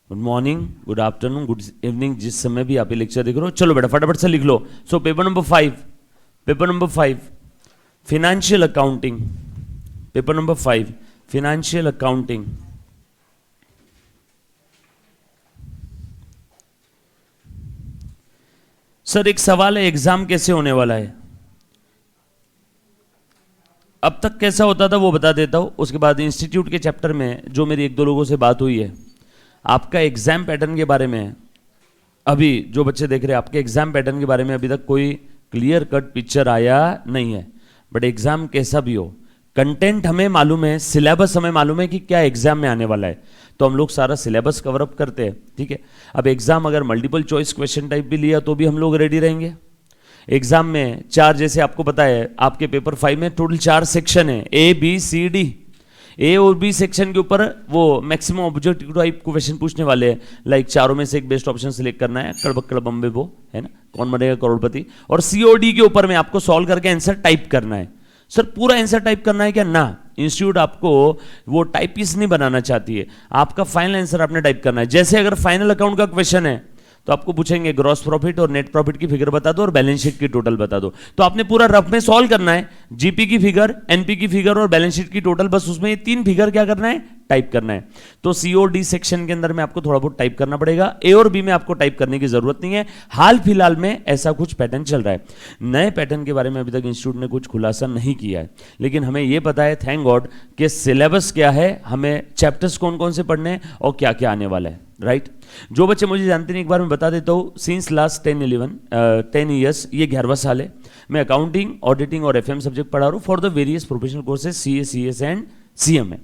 Good morning, good afternoon, good evening, जिस समय भी आप ये लेक्चर देख रहे हो। चलो बेटा फटाफट से लिख लो। सो paper number 5 financial accounting. Paper number 5 financial accounting. Sir एक सवाल है, एग्जाम कैसे होने वाला है? अब तक कैसा होता था वो बता देता हूं, उसके बाद इंस्टीट्यूट के चैप्टर में जो मेरी एक दो लोगों से बात हुई है, आपका एग्जाम पैटर्न के बारे में अभी जो बच्चे देख रहे हैं, आपके एग्जाम पैटर्न के बारे में अभी तक कोई क्लियर कट पिक्चर आया नहीं है। बट एग्जाम कैसा भी हो, कंटेंट हमें मालूम है, सिलेबस हमें मालूम है कि क्या एग्जाम में आने वाला है, तो हम लोग सारा सिलेबस कवर अप करते हैं। ठीक है, अब एग्जाम अगर मल्टीपल चॉइस क्वेश्चन टाइप भी लिया तो भी हम लोग रेडी रहेंगे। एग्जाम में 4, जैसे आपको पता है आपके पेपर 5 में टोटल 4 सेक्शन है, ए बी सी डी। ए और बी सेक्शन के ऊपर वो मैक्सिमम ऑब्जेक्टिव टाइप क्वेश्चन पूछने वाले हैं, लाइक चारों में से एक बेस्ट ऑप्शन सिलेक्ट करना है, कड़बक्कड़ बम्बे वो है ना, कौन बनेगा करोड़पति। और सी और डी के ऊपर में आपको सॉल्व करके आंसर टाइप करना है। सर पूरा आंसर टाइप करना है क्या? ना, इंस्टीट्यूट आपको वो टाइपिस्ट नहीं बनाना चाहती है, आपका फाइनल आंसर आपने टाइप करना है। जैसे अगर फाइनल अकाउंट का क्वेश्चन है तो आपको पूछेंगे ग्रॉस प्रॉफिट और नेट प्रॉफिट की फिगर बता दो और बैलेंस शीट की टोटल बता दो, तो आपने पूरा रफ में सॉल्व करना है। जीपी की फिगर, एनपी की फिगर और बैलेंस शीट की टोटल, बस उसमें ये 3 फिगर क्या करना है, टाइप करना है। तो सी और डी सेक्शन के अंदर में आपको थोड़ा बहुत टाइप करना पड़ेगा, ए और बी में आपको टाइप करने की जरूरत नहीं है। हाल फिलहाल में ऐसा कुछ पैटर्न चल रहा है, नए पैटर्न के बारे में अभी तक इंस्टीट्यूट ने कुछ खुलासा नहीं किया है, लेकिन हमें यह पता है थैंक गॉड कि सिलेबस क्या है, हमें चैप्टर्स कौन कौन से पढ़ने हैं और क्या क्या आने वाला है। राइट, जो बच्चे मुझे जानते नहीं एक बार मैं बता देता हूँ, सिंस लास्ट 10 ईयर्स, ये 11वां साल है, मैं अकाउंटिंग, ऑडिटिंग और एफएम सब्जेक्ट पढ़ा रहा हूँ for the various professional courses CA, CS and CMA.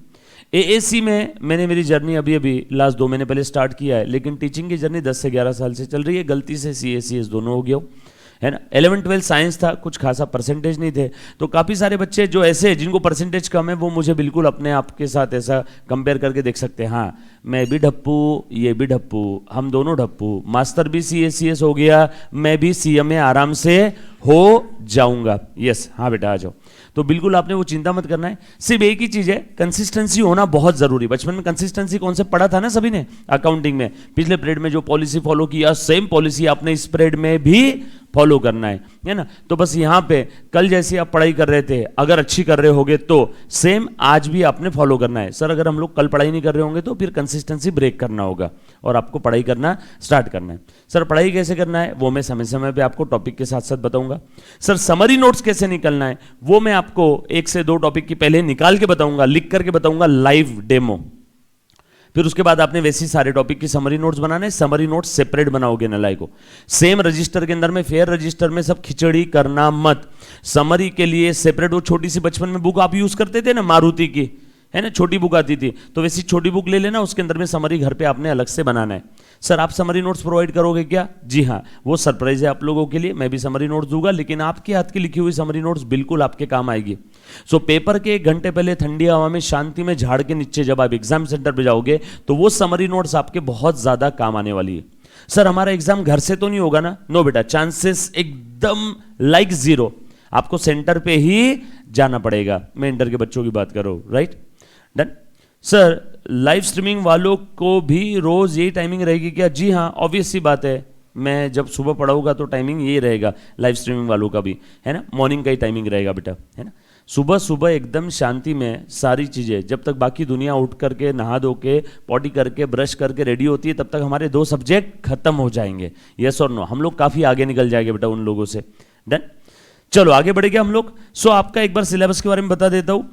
ASC में मैंने मेरी जर्नी अभी लास्ट 2 महीने पहले स्टार्ट किया है, लेकिन टीचिंग की जर्नी 10 से 11 साल से चल रही है। गलती से सीए, सीएस दोनों हो गया है ना। 11-12 साइंस था, कुछ खासा परसेंटेज नहीं थे, तो काफ़ी सारे बच्चे जो ऐसे जिनको परसेंटेज कम है वो मुझे बिल्कुल अपने आप के साथ ऐसा कंपेयर करके देख सकते हैं। हाँ, मैं भी ढप्पू, ये भी ढप्पू, हम दोनों ढप्पू, मास्टर भी सीएस हो गया, मैं भी सीएमए आराम से हो जाऊंगा। यस, हाँ बेटा आ जाओ। तो बिल्कुल आपने वो चिंता मत करना है, सिर्फ एक ही चीज है, कंसिस्टेंसी होना बहुत जरूरी। बचपन में कंसिस्टेंसी कॉन्सेप्ट पढ़ा था ना सभी ने अकाउंटिंग में, पिछले पीरियड में जो पॉलिसी फॉलो किया, सेम पॉलिसी आपने इस पीरियड में भी फॉलो करना है ना। तो बस यहाँ पे कल जैसी आप पढ़ाई कर रहे थे, अगर अच्छी कर रहे होगे तो सेम आज भी आपने फॉलो करना है। सर अगर हम लोग कल पढ़ाई नहीं कर रहे होंगे तो फिर कंसिस्टेंसी ब्रेक करना होगा और आपको पढ़ाई करना स्टार्ट करना है। सर पढ़ाई कैसे करना है वो मैं समय समय पे आपको टॉपिक के साथ साथ बताऊंगा। सर समरी नोट्स कैसे निकलना है वो मैं आपको 1 से 2 टॉपिक की पहले निकाल के बताऊंगा, लिख करके बताऊंगा, लाइव डेमो। फिर उसके बाद आपने वैसे ही सारे टॉपिक की समरी नोट्स बनाने, समरी नोट्स सेपरेट बनाओगे नलाई को, सेम रजिस्टर के अंदर में, फेयर रजिस्टर में सब खिचड़ी करना मत। समरी के लिए सेपरेट वो छोटी सी बचपन में बुक आप यूज करते थे ना मारुति की, है ना, छोटी बुक आती थी, तो वैसी छोटी बुक ले लेना, उसके अंदर में समरी घर पे आपने अलग से बनाना है। सर आप समरी नोट्स प्रोवाइड करोगे क्या? जी हाँ, वो सरप्राइज है आप लोगों के लिए, मैं भी समरी नोट्स दूंगा, लेकिन आपके हाथ की लिखी हुई समरी नोट्स बिल्कुल आपके काम आएगी। सो पेपर के 1 घंटे पहले ठंडी हवा में शांति में झाड़ के नीचे जब आप एग्जाम सेंटर पे जाओगे तो वो समरी नोट्स आपके बहुत ज्यादा काम आने वाली है। सर हमारा एग्जाम घर से तो नहीं होगा ना? नो बेटा, चांसेस एकदम लाइक 0, आपको सेंटर पे ही जाना पड़ेगा। मैं इंटर के बच्चों की बात कर रहा हूं, right, done. Sir live streaming वालों को भी रोज यही टाइमिंग रहेगी क्या? जी हाँ, ऑब्वियस सी बात है, मैं जब सुबह पढ़ाऊंगा तो टाइमिंग यही रहेगा लाइव स्ट्रीमिंग वालों का भी, है ना, मॉर्निंग का ही टाइमिंग रहेगा बेटा, है ना। सुबह सुबह एकदम शांति में सारी चीज़ें, जब तक बाकी दुनिया उठ करके नहा धो के पॉटी करके ब्रश करके रेडी होती है तब तक हमारे 2 सब्जेक्ट खत्म हो जाएंगे। यस और नो, हम लोग काफ़ी आगे निकल जाएंगे बेटा उन लोगों से। डन, चलो आगे बढ़ेंगे हम लोग। सो आपका एक बार सिलेबस के बारे में बता देता हूँ।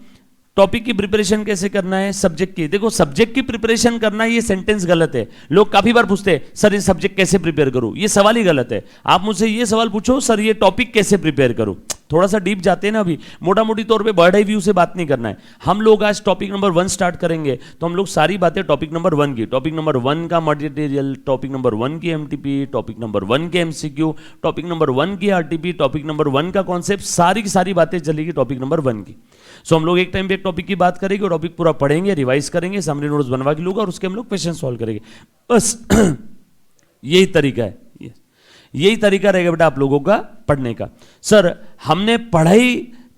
टॉपिक की प्रिपरेशन कैसे करना है, सब्जेक्ट की, देखो सब्जेक्ट की प्रिपरेशन करना, ये सेंटेंस गलत है। लोग काफी बार पूछते हैं सर ये सब्जेक्ट कैसे प्रिपेयर करूं, ये सवाल ही गलत है। आप मुझसे ये सवाल पूछो सर ये टॉपिक कैसे प्रिपेयर करूं, थोड़ा सा डीप जाते हैं ना, अभी मोटा मोटी तौर पे बर्ड आई व्यू से बात नहीं करना है। हम लोग आज टॉपिक नंबर 1 स्टार्ट करेंगे तो हम लोग सारी बातें टॉपिक नंबर 1 की, टॉपिक नंबर 1 का मटेरियल, टॉपिक नंबर 1 की एमटीपी, टॉपिक नंबर 1 के एमसीक्यू, टॉपिक नंबर 1 की आरटीपी, टॉपिक नंबर 1 का कॉन्सेप्ट, सारी की सारी बातें चलेगी टॉपिक नंबर 1 की। सो हम लोग एक टाइम पे एक टॉपिक की बात करेंगे, टॉपिक पूरा पढ़ेंगे, रिवाइज करेंगे, समरी नोट्स बनवा के लोग और उसके हम लोग क्वेश्चन सॉल्व करेंगे, बस यही तरीका है, यही तरीका रहेगा बेटा आप लोगों का पढ़ने का। सर हमने पढ़ाई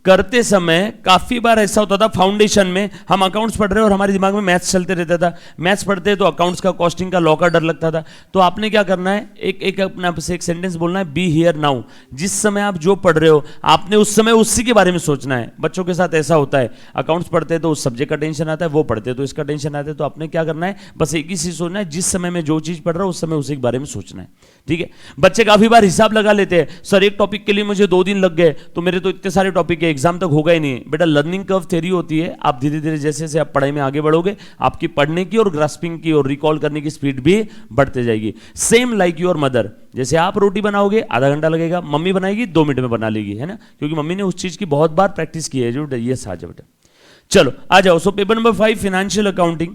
करते समय काफी बार ऐसा होता था, फाउंडेशन में हम अकाउंट्स पढ़ रहे हैं और हमारे दिमाग में मैथ्स चलते रहता था। मैथ्स पढ़ते तो अकाउंट्स का, कॉस्टिंग का, लॉ का डर लगता था। तो आपने क्या करना है, एक अपने आप से एक सेंटेंस बोलना है, बी हियर नाउ। जिस समय आप जो पढ़ रहे हो आपने उस समय उसी के बारे में सोचना है। बच्चों के साथ ऐसा होता है, अकाउंट्स पढ़ते हैं तो उस सब्जेक्ट का टेंशन आता है, वो पढ़ते तो इसका टेंशन आता है। तो आपने क्या करना है, बस एक ही चीज सोचना है, जिस समय में जो चीज पढ़ रहा हूं उस समय उसी के बारे में सोचना है। ठीक है। बच्चे काफी बार हिसाब लगा लेते हैं, सर एक टॉपिक के लिए मुझे 2 दिन लग गए, तो मेरे तो इतने सारे टॉपिक है, एग्जाम तक होगा ही नहीं। बेटा लर्निंग कर्व थ्योरी होती है, आप धीरे धीरे जैसे जैसे आप पढ़ाई में आगे बढ़ोगे, आपकी पढ़ने की और ग्रास्पिंग की और रिकॉल करने की स्पीड भी बढ़ते जाएगी। सेम लाइक योर मदर, जैसे आप रोटी बनाओगे आधा घंटा लगेगा, मम्मी बनाएगी 2 मिनट में बना लेगी, है ना, क्योंकि मम्मी ने उस चीज की बहुत बार प्रैक्टिस की है। जो ये साझा बेटा, चलो आ जाओ। सो पेपर नंबर 5 फाइनेंशियल अकाउंटिंग।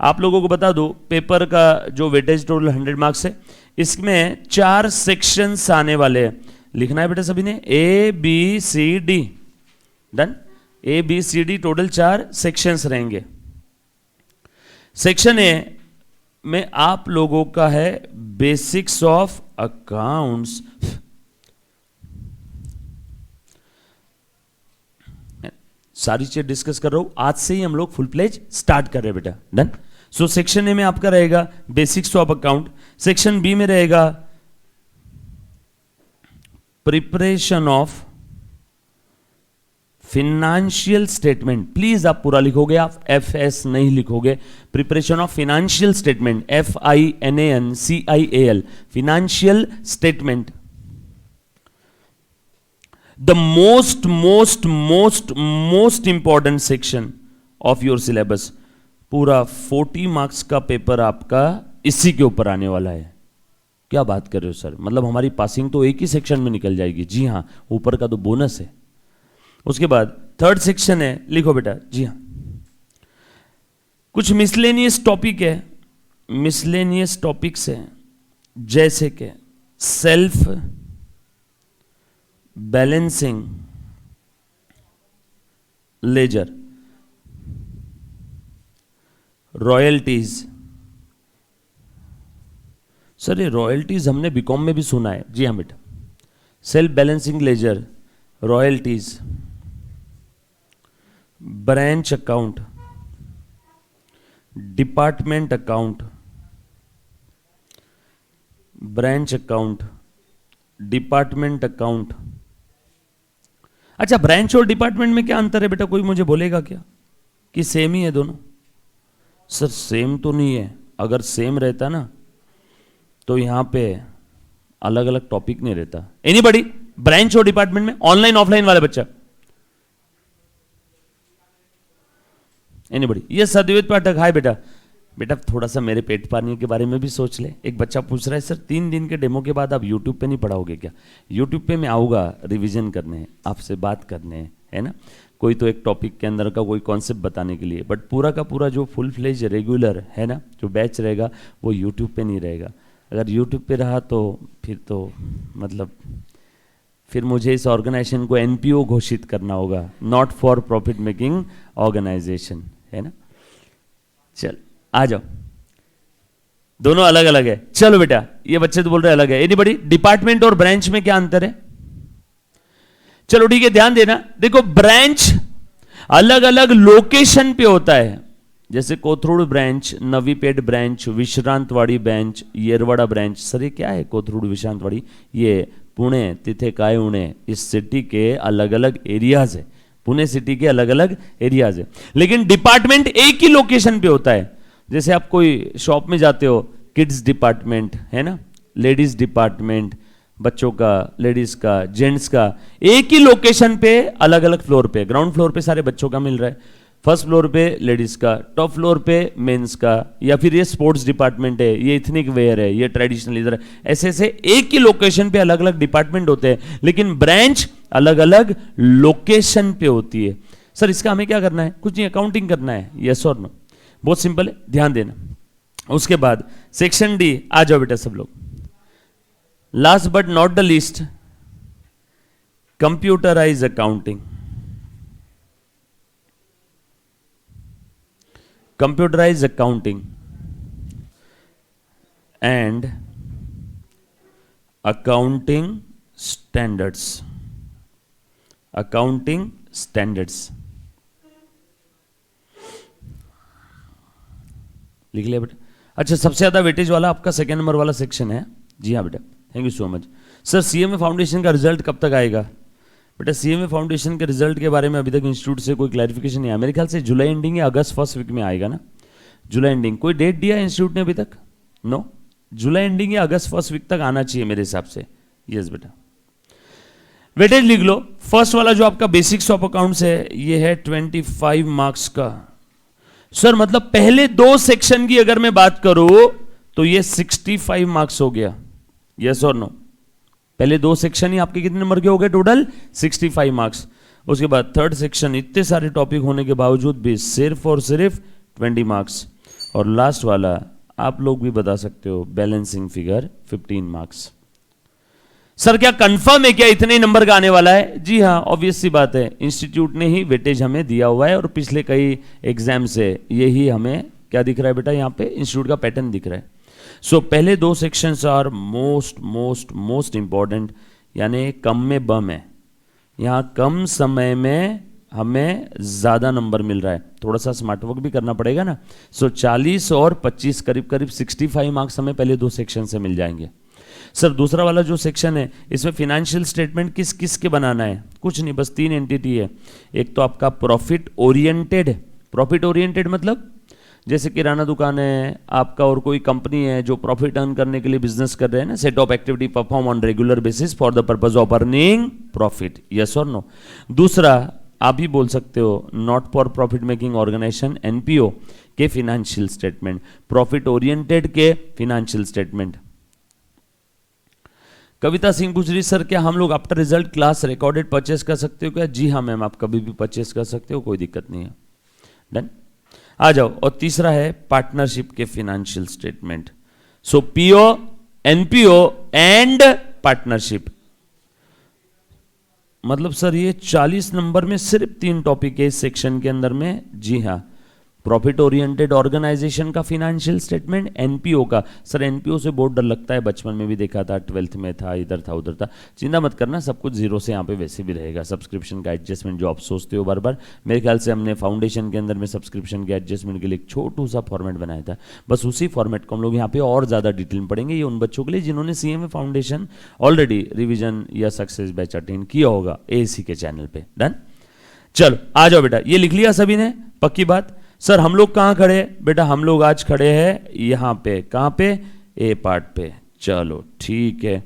आप लोगों को बता दो, पेपर का जो वेटेज टोटल 100 मार्क्स है, इसमें 4 सेक्शंस आने वाले हैं। लिखना है बेटा सभी ने, A B C D. Done. A B C D total 4 sections रहेंगे। सेक्शन ए में आप लोगों का है बेसिक्स ऑफ अकाउंट्स। सारी चीज डिस्कस कर रहा हूं, आज से ही हम लोग फुल प्लेज स्टार्ट कर रहे हैं बेटा। डन। सो सेक्शन ए में आपका रहेगा basics of account, section B में रहेगा preparation of financial statement. Please आप पूरा लिखोगे, आप एफ एस नहीं लिखोगे। Preparation of financial statement, FINANCIAL, financial statement. The most important section of your syllabus. पूरा 40 मार्क्स का पेपर आपका इसी के ऊपर आने वाला है। क्या बात कर रहे हो सर, मतलब हमारी पासिंग तो एक ही सेक्शन में निकल जाएगी? जी हां, ऊपर का तो बोनस है। उसके बाद थर्ड सेक्शन है, लिखो बेटा। जी हां, कुछ मिसलेनियस टॉपिक है, मिसलेनियस टॉपिक्स है, जैसे कि self balancing ledger, royalties. Sir ये रॉयल्टीज हमने बीकॉम में भी सुना है। जी हाँ बेटा, self balancing ledger, royalties, branch account, department account, branch account, department account. अच्छा, ब्रांच और डिपार्टमेंट में क्या अंतर है बेटा, कोई मुझे बोलेगा क्या कि सेम ही है दोनों? सर सेम तो नहीं है, अगर सेम रहता ना तो यहां पे अलग अलग टॉपिक नहीं रहता। एनीबॉडी ब्रांच और डिपार्टमेंट में, ऑनलाइन ऑफलाइन वाले बच्चा? एनीबॉडी? ये सद्वित पाठक, हाय बेटा। बेटा थोड़ा सा मेरे पेट पानी के बारे में भी सोच ले। एक बच्चा पूछ रहा है, सर 3 दिन के डेमो के बाद आप यूट्यूब पे नहीं पढ़ाओगे क्या? यूट्यूब पे मैं आऊँगा रिवीजन करने, आपसे बात करने, है ना, कोई तो एक टॉपिक के अंदर का कोई कॉन्सेप्ट बताने के लिए, बट पूरा का पूरा जो फुल फ्लेज रेगुलर है ना, जो बैच रहेगा वो यूट्यूब पे नहीं रहेगा। अगर यूट्यूब पे रहा तो मतलब फिर मुझे इस ऑर्गेनाइजेशन को NPO घोषित करना होगा, not for profit making organisation, है ना। चल आ जाओ, दोनों अलग अलग है। चलो बेटा, ये बच्चे तो बोल रहे अलग है। एनीबॉडी? डिपार्टमेंट और ब्रांच में क्या अंतर है? चलो ठीक है, ध्यान देना। देखो, ब्रांच अलग अलग लोकेशन पे होता है, जैसे Kothrud branch, Navipet branch, Vishrantwadi branch, Yerwada branch. Sir ये क्या है कोथरूड विश्रांतवाड़ी? ये पुणे, तिथे काय उणे, इस सिटी के अलग अलग एरियाज है, पुणे सिटी के अलग अलग एरियाज है। लेकिन डिपार्टमेंट एक ही लोकेशन पे होता है। जैसे आप कोई शॉप में जाते हो, किड्स डिपार्टमेंट है ना, लेडीज डिपार्टमेंट, बच्चों का, लेडीज का, जेंट्स का, एक ही लोकेशन पे अलग अलग फ्लोर पे। ग्राउंड फ्लोर पे सारे बच्चों का मिल रहा है, फर्स्ट फ्लोर पे लेडीज का, टॉप फ्लोर पे मेंस का, या फिर ये स्पोर्ट्स डिपार्टमेंट है, ये इथनिक वेयर है, ये ट्रेडिशनल इधर है। ऐसे ऐसे एक ही लोकेशन पे अलग अलग डिपार्टमेंट होते हैं, लेकिन ब्रांच अलग अलग लोकेशन पे होती है। सर इसका हमें क्या करना है? कुछ नहीं, अकाउंटिंग करना है, यस और नो, बहुत सिंपल है, ध्यान देना। उसके बाद सेक्शन डी, आ जाओ बेटा सब लोग। Last but not the least, computerised accounting. Computerized accounting and accounting standards. Accounting standards लिख लिया बेटा। अच्छा, सबसे ज्यादा वेटेज वाला आपका सेकंड नंबर वाला सेक्शन है। जी हाँ बेटा, thank you so much. Sir CMA foundation का रिजल्ट कब तक आएगा? बेटा सीएमए फाउंडेशन के रिजल्ट के बारे में अभी तक इंस्टीट्यूट से कोई क्लैरिफिकेशन नहीं आया। मेरे ख्याल से जुलाई एंडिंग या अगस्त फर्स्ट वीक में आएगा ना। जुलाई एंडिंग, कोई डेट दिया है इंस्टीट्यूट ने अभी तक? नो, जुलाई एंडिंग या अगस्त फर्स्ट वीक तक आना चाहिए मेरे हिसाब से। यस बेटा, वेटेज लिख लो। फर्स्ट वाला जो आपका बेसिक्स ऑफ अकाउंट्स है, ये है 25 मार्क्स का। सर मतलब पहले दो सेक्शन की अगर मैं बात करूं तो ये 65 मार्क्स हो गया। यस और नो? पहले दो सेक्शन ही आपके कितने नंबर के हो गए टोटल? 65 मार्क्स। उसके बाद थर्ड सेक्शन इतने सारे टॉपिक होने के बावजूद भी सिर्फ और सिर्फ 20 मार्क्स। और लास्ट वाला आप लोग भी बता सकते हो, बैलेंसिंग फिगर 15 मार्क्स। सर क्या कंफर्म है क्या इतने ही नंबर का आने वाला है? जी हाँ, ऑब्वियस सी बात है, इंस्टीट्यूट ने ही वेटेज हमें दिया हुआ है और पिछले कई एग्जाम से यही हमें क्या दिख रहा है बेटा, यहाँ पे इंस्टीट्यूट का पैटर्न दिख रहा है। सो पहले दो sections are most most most important, यानी कम में बम है। यहाँ कम समय में हमें ज्यादा नंबर मिल रहा है, थोड़ा सा स्मार्ट वर्क भी करना पड़ेगा ना। सो 40 और 25 करीब करीब 65 मार्क्स हमें पहले दो सेक्शन से मिल जाएंगे। सर दूसरा वाला जो सेक्शन है इसमें फिनेंशियल स्टेटमेंट किस किस के बनाना है? कुछ नहीं, बस 3 एंटिटी है। एक तो आपका प्रॉफिट ओरिएंटेड। प्रॉफिट ओरिएंटेड मतलब जैसे किराना दुकान है आपका और कोई कंपनी है जो प्रॉफिट अर्न करने के लिए बिजनेस कर रहे हैं ना, set of activity perform on regular basis for the purpose of earning profit. Yes और नो? दूसरा आप ही बोल सकते हो not for profit making organisation NPO के फिनेंशियल स्टेटमेंट, प्रॉफिट ओरिएंटेड के फिनेंशियल स्टेटमेंट। कविता सिंह पूछ रही सर क्या हम लोग after result class recorded purchase कर सकते हो क्या? जी हाँ मैम, आप कभी भी परचेस कर सकते हो, कोई दिक्कत नहीं है। डन, आ जाओ। और तीसरा है पार्टनरशिप के financial statement. So PO, NPO and partnership. मतलब सर ये 40 नंबर में सिर्फ 3 टॉपिक है इस सेक्शन के अंदर में। जी हाँ, प्रॉफिट ओरिएंटेड ऑर्गेनाइजेशन का फिनेंशियल स्टेटमेंट, एनपीओ का। सर एनपीओ से बहुत डर लगता है, बचपन में भी देखा था, 12th में था, इधर था उधर था। चिंता मत करना, सब कुछ जीरो से यहाँ पे वैसे भी रहेगा। सब्सक्रिप्शन का एडजस्टमेंट जो आप सोचते हो बार बार, मेरे ख्याल से हमने फाउंडेशन के अंदर में सब्सक्रिप्शन के एडजस्टमेंट के लिए एक छोटू सा फॉर्मेट बनाया था, बस उसी फॉर्मेट को हम लोग यहाँ पे और ज़्यादा डिटेल में पढ़ेंगे। ये उन बच्चों के लिए जिन्होंने सीएमए फाउंडेशन ऑलरेडी रिविजन या सक्सेस बैच अटेंड किया होगा एएसी के चैनल पे। डन, चलो आ जाओ बेटा, ये लिख लिया सभी ने? पक्की बात। सर हम लोग कहाँ खड़े हैं बेटा? हम लोग आज खड़े हैं यहाँ पे। कहाँ पे? ए पार्ट पे। चलो ठीक है,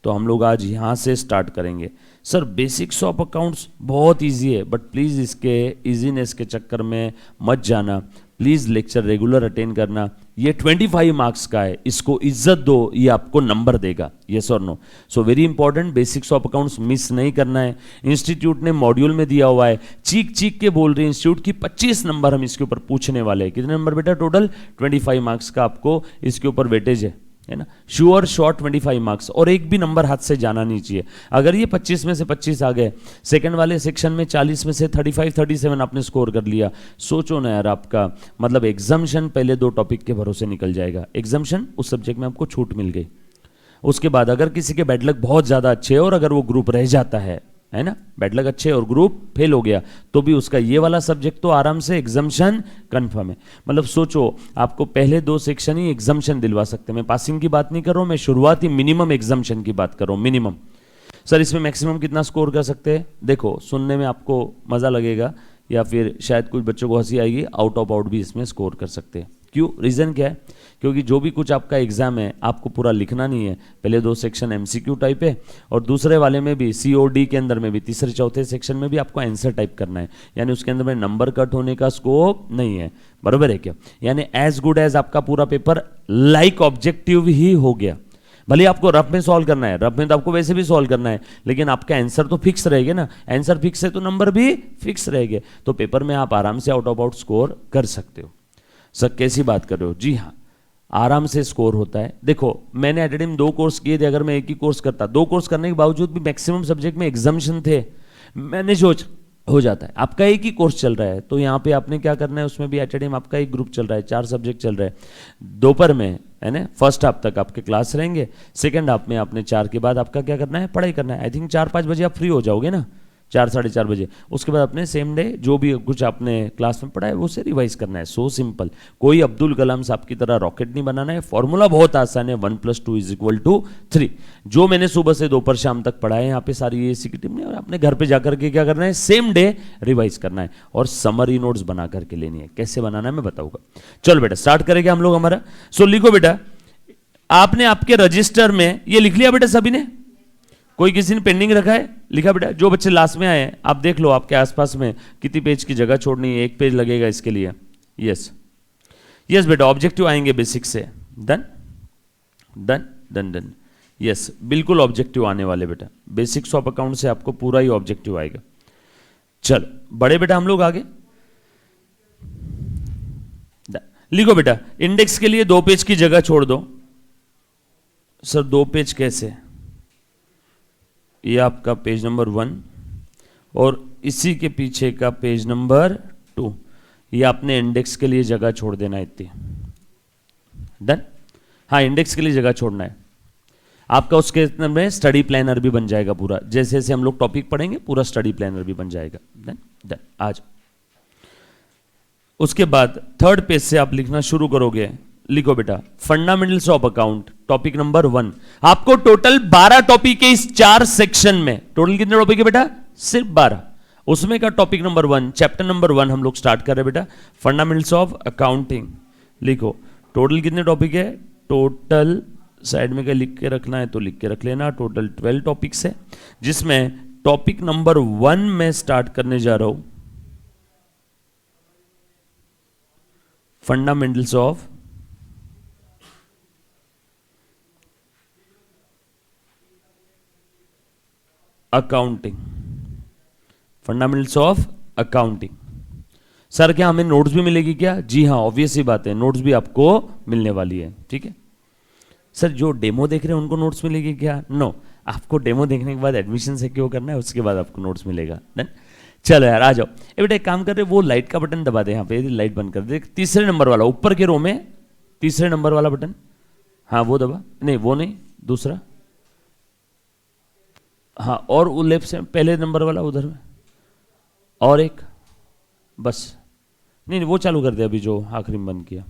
तो हम लोग आज यहाँ से स्टार्ट करेंगे। सर बेसिक्स ऑफ अकाउंट्स बहुत इजी है, बट प्लीज़ इसके इजीनेस के चक्कर में मत जाना। प्लीज़ लेक्चर रेगुलर अटेंड करना। ये 25 मार्क्स का है, इसको इज्जत दो, ये आपको नंबर देगा। यस और no? So very important, basics of accounts miss नहीं करना है। इंस्टीट्यूट ने मॉड्यूल में दिया हुआ है, चीख चीख के बोल रहे हैं इंस्टीट्यूट की 25 नंबर हम इसके ऊपर पूछने वाले हैं। कितने नंबर बेटा टोटल? 25 मार्क्स का आपको इसके ऊपर वेटेज है ना। श्योर शॉर्ट 25 मार्क्स, और एक भी नंबर हाथ से जाना नहीं चाहिए। अगर ये 25 में से 25 आ गए, सेकंड वाले सेक्शन में 40 में से 35 37 आपने स्कोर कर लिया, सोचो ना यार, आपका मतलब एग्जाम्शन पहले 2 टॉपिक के भरोसे निकल जाएगा। एग्जाम्शन उस सब्जेक्ट में आपको छूट मिल गई। उसके बाद अगर किसी के बैड लक बहुत ज़्यादा अच्छे है और अगर वो ग्रुप रह जाता है ना, बैड लक अच्छे और ग्रुप फेल हो गया, तो भी उसका ये वाला सब्जेक्ट तो आराम से एग्जाम्शन कंफर्म है। मतलब सोचो, आपको पहले 2 सेक्शन ही एग्जाम्शन दिलवा सकते हैं। मैं पासिंग की बात नहीं कर रहा हूं, मैं शुरुआती मिनिमम एग्जाम्शन की बात कर रहा हूं, मिनिमम। सर इसमें मैक्सिमम कितना स्कोर कर सकते हैं? देखो सुनने में आपको मजा लगेगा या फिर शायद कुछ बच्चों को हंसी आएगी, आउट ऑफ आउट भी इसमें स्कोर कर सकते हैं। क्यों? रीजन क्या है? क्योंकि जो भी कुछ आपका एग्जाम है आपको पूरा लिखना नहीं है। पहले 2 सेक्शन एमसीक्यू टाइप है और दूसरे वाले में भी सीओडी के अंदर में भी तीसरे चौथे सेक्शन में भी आपको आंसर टाइप करना है, यानी उसके अंदर में नंबर कट होने का स्कोप नहीं है। बराबर है क्या? यानी एज गुड एज आपका पूरा पेपर लाइक ऑब्जेक्टिव ही हो गया। भले आपको रफ में सॉल्व करना है, रफ में तो आपको वैसे भी सॉल्व करना है, लेकिन आपका आंसर तो फिक्स रहेगा ना। आंसर फिक्स है तो नंबर भी फिक्स रहेंगे, तो पेपर में आप आराम से आउट ऑफ आउट स्कोर कर सकते हो। सर कैसी बात कर रहे हो? जी हाँ, आराम से स्कोर होता है। देखो मैंने एट ए टाइम 2 कोर्स किए थे, अगर मैं एक ही कोर्स करता, 2 कोर्स करने के बावजूद भी मैक्सिमम सब्जेक्ट में एग्जाम्शन थे, मैंने सोच हो जाता है। आपका एक ही कोर्स चल रहा है तो यहाँ पे आपने क्या करना है, उसमें भी एट ए टाइम आपका एक ग्रुप चल रहा है, 4 सब्जेक्ट चल रहे हैं दोपहर में, है ना। फर्स्ट हाफ तक आपके क्लास रहेंगे, सेकंड हाफ में आपने 4 के बाद आपका क्या करना है, पढ़ाई करना है। आई थिंक 4-5 बजे आप फ्री हो जाओगे ना, 4 साढ़े 4 बजे। उसके बाद अपने सेम डे जो भी कुछ आपने क्लास में पढ़ा है वो से रिवाइज करना है। सो सिंपल, कोई अब्दुल कलाम साहब की तरह रॉकेट नहीं बनाना है। फॉर्मूला बहुत आसान है, 1+2=3। जो मैंने सुबह से दोपहर शाम तक पढ़ा है यहाँ पे सारी एसी की टीम ने, और अपने घर पे जाकर के क्या करना है, सेम डे रिवाइज करना है और समरी नोट्स बना करके लेनी है। कैसे बनाना है मैं बताऊंगा। चलो बेटा स्टार्ट करेंगे हम लोग हमारा। सो लिखो बेटा, आपने आपके रजिस्टर में ये लिख लिया बेटा सभी ने? कोई किसी ने पेंडिंग रखा है? लिखा बेटा? जो बच्चे लास्ट में आए आप देख लो आपके आसपास में कितनी पेज की जगह छोड़नी है। 1 पेज लगेगा इसके लिए। यस यस बेटा, ऑब्जेक्टिव आएंगे बेसिक से। Done done done done. Yes बिल्कुल ऑब्जेक्टिव आने वाले बेटा, बेसिक्स ऑफ अकाउंट से आपको पूरा ही ऑब्जेक्टिव आएगा। चल बड़े बेटा हम लोग आगे लिखो बेटा, इंडेक्स के लिए 2 पेज की जगह छोड़ दो। सर 2 पेज कैसे? ये आपका पेज नंबर 1 और इसी के पीछे का पेज नंबर 2, ये आपने इंडेक्स के लिए जगह छोड़ देना है इतनी। डन? हाँ इंडेक्स के लिए जगह छोड़ना है आपका। उसके में स्टडी प्लानर भी बन जाएगा पूरा। जैसे जैसे हम लोग टॉपिक पढ़ेंगे पूरा स्टडी प्लानर भी बन जाएगा। Done done. आज उसके बाद 3rd पेज से आप लिखना शुरू करोगे। लिखो बेटा, fundamentals of account topic number 1। आपको टोटल 12 टॉपिक है इस 4 सेक्शन में। टोटल कितने टॉपिक है बेटा? सिर्फ 12। उसमें का टॉपिक नंबर 1, चैप्टर नंबर 1 हम लोग स्टार्ट कर रहे हैं बेटा, फंडामेंटल्स ऑफ अकाउंटिंग। लिखो टोटल कितने टॉपिक है? टोटल साइड में क्या लिख के रखना है तो लिख के रख लेना। टोटल 12 टॉपिक्स है, जिसमें टॉपिक नंबर 1 में स्टार्ट करने जा रहा हूं fundamentals of accounting. Fundamentals of accounting. Sir क्या हमें नोट्स भी मिलेगी क्या? जी हाँ ऑब्वियस ही बात है, नोट्स भी आपको मिलने वाली है। ठीक है सर, जो डेमो देख रहे हैं उनको नोट्स मिलेगी क्या? नो, आपको डेमो देखने के बाद एडमिशन सिक्योर करना है, उसके बाद आपको नोट्स मिलेगा। डन? चलो यार आ जाओ। ए बेटा एक काम कर रहे, वो लाइट का बटन दबा दे, यहाँ पे लाइट बंद कर दे। 3रे नंबर वाला ऊपर के रो में 3रे नंबर वाला बटन, हाँ वो दबा। नहीं वो नहीं, दूसरा। हाँ और वो लेफ्ट से पहले नंबर वाला उधर में, और एक बस। नहीं वो चालू कर दे अभी जो आखिरी में बंद किया।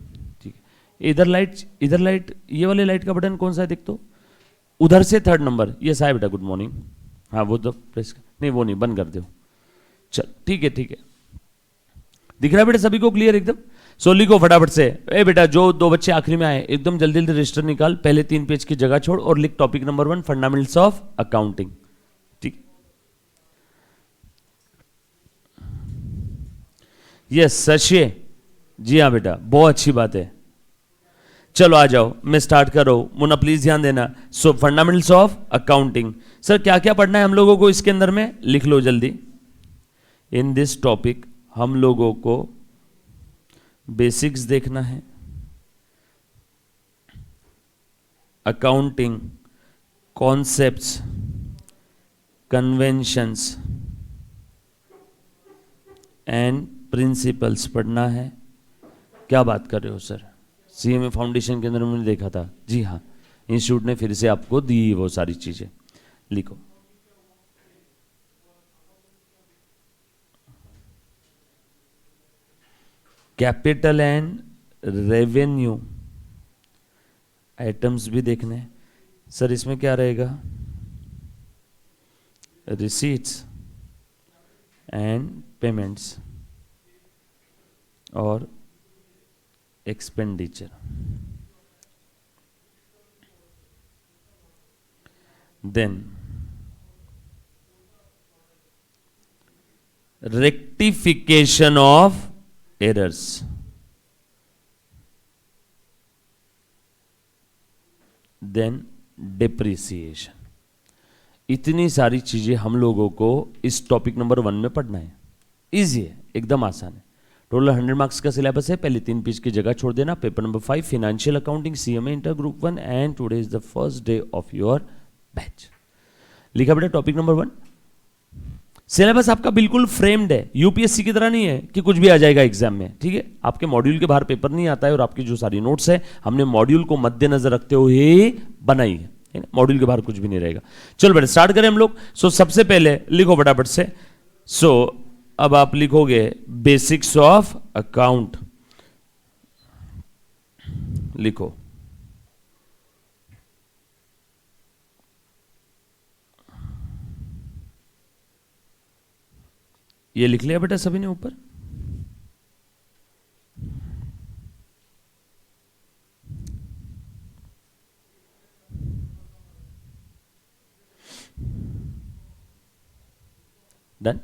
ठीक है, इधर लाइट, ये वाले लाइट का बटन कौन सा है देख तो? उधर से 3rd नंबर। ये साहब बेटा गुड मॉर्निंग। हाँ वो तो प्रेस कर, नहीं वो नहीं, बंद कर दो। चल ठीक है ठीक है, दिख रहा है बेटा सभी को क्लियर एकदम? सो लिखो फटाफट से। ए बेटा जो 2 बच्चे आखिरी में आए एकदम जल्दी जल्दी रजिस्टर निकाल, पहले 3 पेज की जगह छोड़ और लिख topic number 1 fundamentals of accounting. ठीक, यस सशे, जी हाँ बेटा बहुत अच्छी बात है। चलो आ जाओ, मैं स्टार्ट कर रहा हूं। मुन्ना प्लीज ध्यान देना। सो फंडामेंटल्स ऑफ अकाउंटिंग। सर क्या क्या पढ़ना है हम लोगों को इसके अंदर में? लिख लो जल्दी। इन दिस टॉपिक हम लोगों को बेसिक्स देखना है, accounting concepts, conventions and principles पढ़ना है। क्या बात कर रहे हो सर? सीएमए फाउंडेशन के अंदर मैंने देखा था। जी हाँ, इंस्टीट्यूट ने फिर से आपको दी वो सारी चीजें। लिखो कैपिटल एंड रेवेन्यू आइटम्स भी देखने हैं। सर इसमें क्या रहेगा? रिसीट्स एंड पेमेंट्स और expenditure. Then rectification of errors, then depreciation. इतनी सारी चीजें हम लोगों को इस टॉपिक नंबर 1 में पढ़ना है। इजी है, एकदम आसान है। टोटल 100 मार्क्स का सिलेबस है। पहले 3 पेज की जगह छोड़ देना। Paper number 5 financial accounting CMA inter group 1 and today is the first day of your batch. लिखा बेटा टॉपिक नंबर 1। सिलेबस आपका बिल्कुल फ्रेम्ड है, यूपीएससी की तरह नहीं है कि कुछ भी आ जाएगा एग्जाम में। ठीक है, आपके मॉड्यूल के बाहर पेपर नहीं आता है और आपकी जो सारी नोट्स है हमने मॉड्यूल को मद्देनजर रखते हुए बनाई है। मॉड्यूल के बाहर कुछ भी नहीं रहेगा। चलो बेटा स्टार्ट करें हम लोग। सो सबसे पहले लिखो फटाफट से सो अब आप लिखोगे बेसिक्स ऑफ अकाउंट, लिखो। ये लिख लिया बेटा सभी ने ऊपर? डन।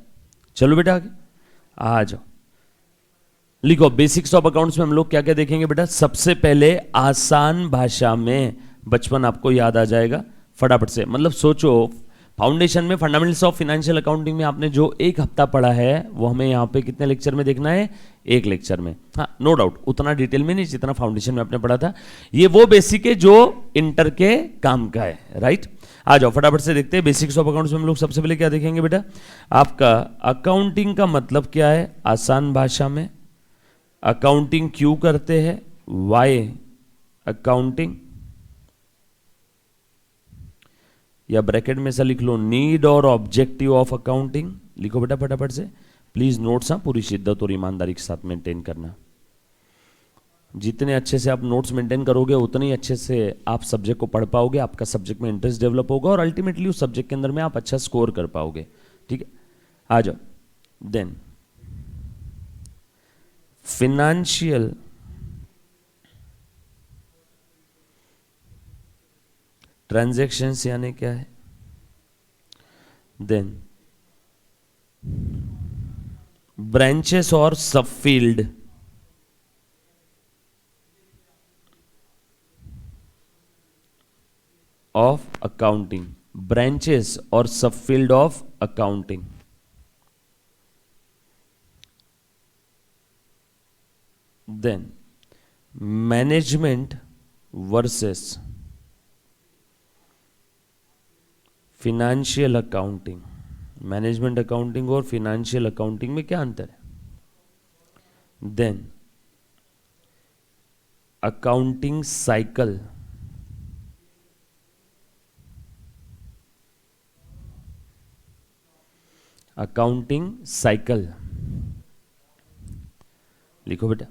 चलो बेटा आगे आ जाओ। लिखो बेसिक्स ऑफ अकाउंट्स में हम लोग क्या क्या देखेंगे बेटा? सबसे पहले आसान भाषा में, बचपन आपको याद आ जाएगा फटाफट से। मतलब सोचो, फाउंडेशन में फंडामेंटल्स ऑफ फाइनेंशियल अकाउंटिंग में आपने जो एक हफ्ता पढ़ा है वो हमें यहाँ पे कितने लेक्चर में देखना है? एक लेक्चर में। हाँ नो डाउट उतना डिटेल में नहीं जितना फाउंडेशन में आपने पढ़ा था। ये वो बेसिक है जो इंटर के काम का है, राइट। आ जाओ फटाफट से देखते हैं बेसिक्स ऑफ अकाउंट्स में हम लोग सबसे पहले क्या देखेंगे बेटा? आपका अकाउंटिंग का मतलब क्या है आसान भाषा में? अकाउंटिंग क्यों करते हैं? वाई अकाउंटिंग, या ब्रैकेट में से लिख लो नीड और ऑब्जेक्टिव ऑफ अकाउंटिंग। लिखो बेटा फटाफट से, प्लीज नोट्स पूरी शिद्दत और ईमानदारी के साथ मेंटेन करना। जितने अच्छे से आप नोट्स मेंटेन करोगे उतने ही अच्छे से आप सब्जेक्ट को पढ़ पाओगे, आपका सब्जेक्ट में इंटरेस्ट डेवलप होगा और अल्टीमेटली उस सब्जेक्ट के अंदर में आप अच्छा स्कोर कर पाओगे। ठीक है, आ जाओ। देन फिनेंशियल ट्रांजैक्शंस यानी क्या है? देन ब्रांचेस और सबफील्ड ऑफ अकाउंटिंग, ब्रांचेस और subfield of accounting. Then management versus financial accounting. Management accounting और फिनेंशियल अकाउंटिंग में क्या अंतर है? Then accounting cycle, accounting cycle. लिखो बेटा।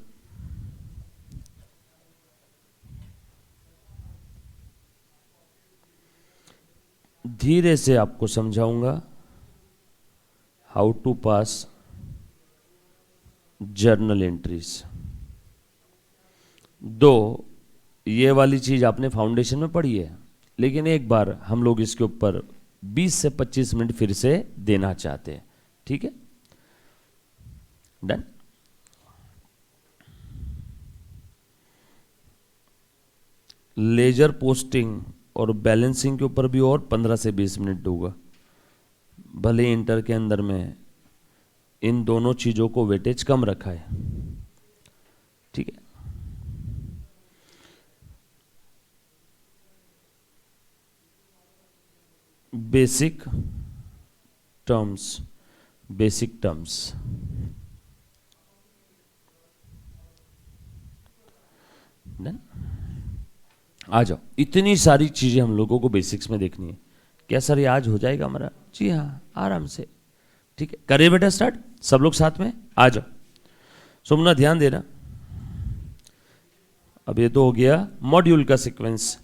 धीरे से आपको समझाऊंगा how to pass journal entries. दो ये वाली चीज आपने फाउंडेशन में पढ़ी है, लेकिन एक बार हम लोग इसके ऊपर 20 से 25 मिनट फिर से देना चाहते हैं। ठीक है, डन। लेजर पोस्टिंग और बैलेंसिंग के ऊपर भी और 15 से 20 मिनट दूंगा। भले इंटर के अंदर में इन दोनों चीजों को वेटेज कम रखा है। ठीक है, basic terms, basic terms. Done. आ जाओ। इतनी सारी चीजें हम लोगों को बेसिक्स में देखनी है। क्या सर ये आज हो जाएगा हमारा? जी हाँ, आराम से। ठीक है, करिए बेटा स्टार्ट सब लोग साथ में। आ जाओ। सुमना ध्यान देना। अब ये तो हो गया मॉड्यूल का सीक्वेंस।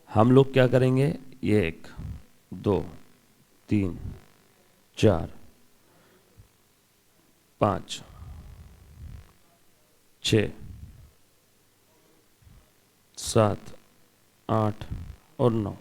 हम लोग क्या करेंगे? ये 1 2 3 4 5 6 7 8 और 9,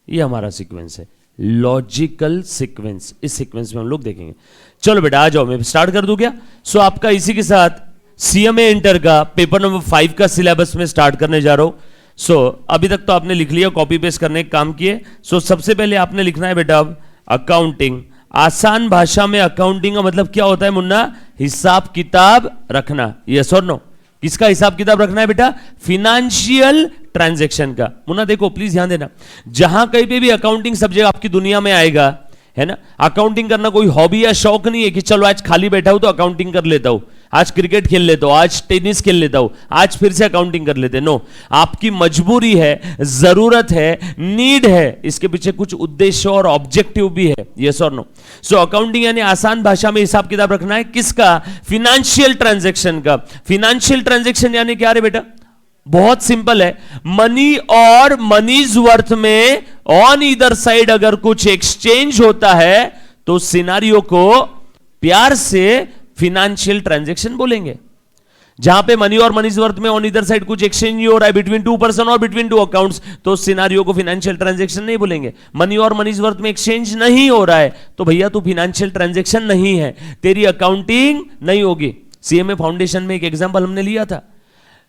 ये हमारा सीक्वेंस है, लॉजिकल सीक्वेंस। इस सीक्वेंस में हम लोग देखेंगे। चलो बेटा आ जाओ, मैं स्टार्ट कर दूं क्या? सो आपका इसी के साथ सीएमए इंटर का पेपर नंबर 5 का सिलेबस में स्टार्ट करने जा रहा हूं। सो अभी तक तो आपने लिख लिया, कॉपी पेस्ट करने का काम किए। सो सबसे पहले आपने लिखना है बेटा अब अकाउंटिंग। आसान भाषा में अकाउंटिंग का मतलब क्या होता है मुन्ना? हिसाब किताब रखना। यस और नो? किसका हिसाब किताब रखना है बेटा? फिनेंशियल ट्रांजैक्शन का। मुन्ना देखो प्लीज ध्यान देना, जहां कहीं पे भी अकाउंटिंग सब्जेक्ट आपकी दुनिया में आएगा, है ना, अकाउंटिंग करना कोई हॉबी या शौक नहीं है कि चलो आज खाली बैठा हूं तो अकाउंटिंग कर लेता हूं। आज क्रिकेट खेल लेता हूं, आज टेनिस खेल लेता हूं, आज फिर से अकाउंटिंग कर लेते। नो, आपकी मजबूरी है, जरूरत है, नीड है, इसके पीछे कुछ उद्देश्य और ऑब्जेक्टिव भी है। यस और नो? सो अकाउंटिंग यानी आसान भाषा में हिसाब किताब रखना है। किसका? फिनेंशियल ट्रांजैक्शन का। फिनेंशियल ट्रांजैक्शन यानी क्या रे बेटा? बहुत सिंपल है, मनी और मनीज वर्थ में ऑन ईदर साइड अगर कुछ एक्सचेंज होता है तो सिनारियो को प्यार से फिनेंशियल ट्रांजैक्शन बोलेंगे। जहां पे मनी और मनीज वर्थ में ऑन ईदर साइड कुछ एक्सचेंज नहीं हो रहा है बिटवीन टू पर्सन और बिटवीन टू अकाउंट्स, तो सिनारियो को फिनेंशियल ट्रांजैक्शन नहीं बोलेंगे। मनी और मनीज वर्थ में एक्सचेंज नहीं हो रहा है तो भैया तू फिनेंशियल ट्रांजैक्शन नहीं है, तेरी अकाउंटिंग नहीं होगी। सीएमए फाउंडेशन में एक एग्जांपल हमने लिया था,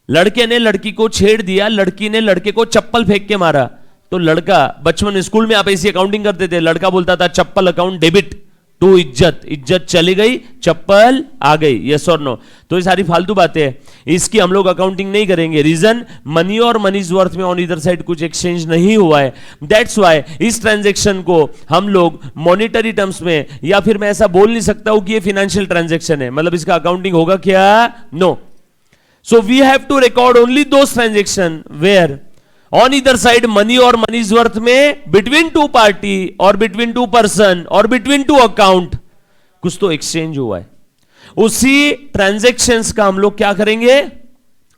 लड़के ने लड़की को छेड़ दिया, लड़की ने लड़के को चप्पल फेंक के मारा, तो लड़का, बचपन स्कूल में आप ऐसी अकाउंटिंग करते थे, लड़का बोलता था चप्पल अकाउंट डेबिट टू इज्जत, इज्जत चली गई, चप्पल आ गई। यस और नो? तो ये सारी फालतू बातें हैं, इसकी हम लोग अकाउंटिंग नहीं करेंगे। रीजन, मनी और मनीज वर्थ में ऑन इधर साइड कुछ एक्सचेंज नहीं हुआ है। दैट्स व्हाई इस ट्रांजैक्शन को हम लोग मॉनिटरी टर्म्स में, या फिर मैं ऐसा बोल नहीं सकता हूं कि ये फिनेंशियल ट्रांजैक्शन है, मतलब इसका अकाउंटिंग होगा क्या? No. So we have to record only those transaction where on either side money or money's worth में between two party or between two person or between two account कुछ तो exchange हुआ है, उसी transactions का हम लोग क्या करेंगे?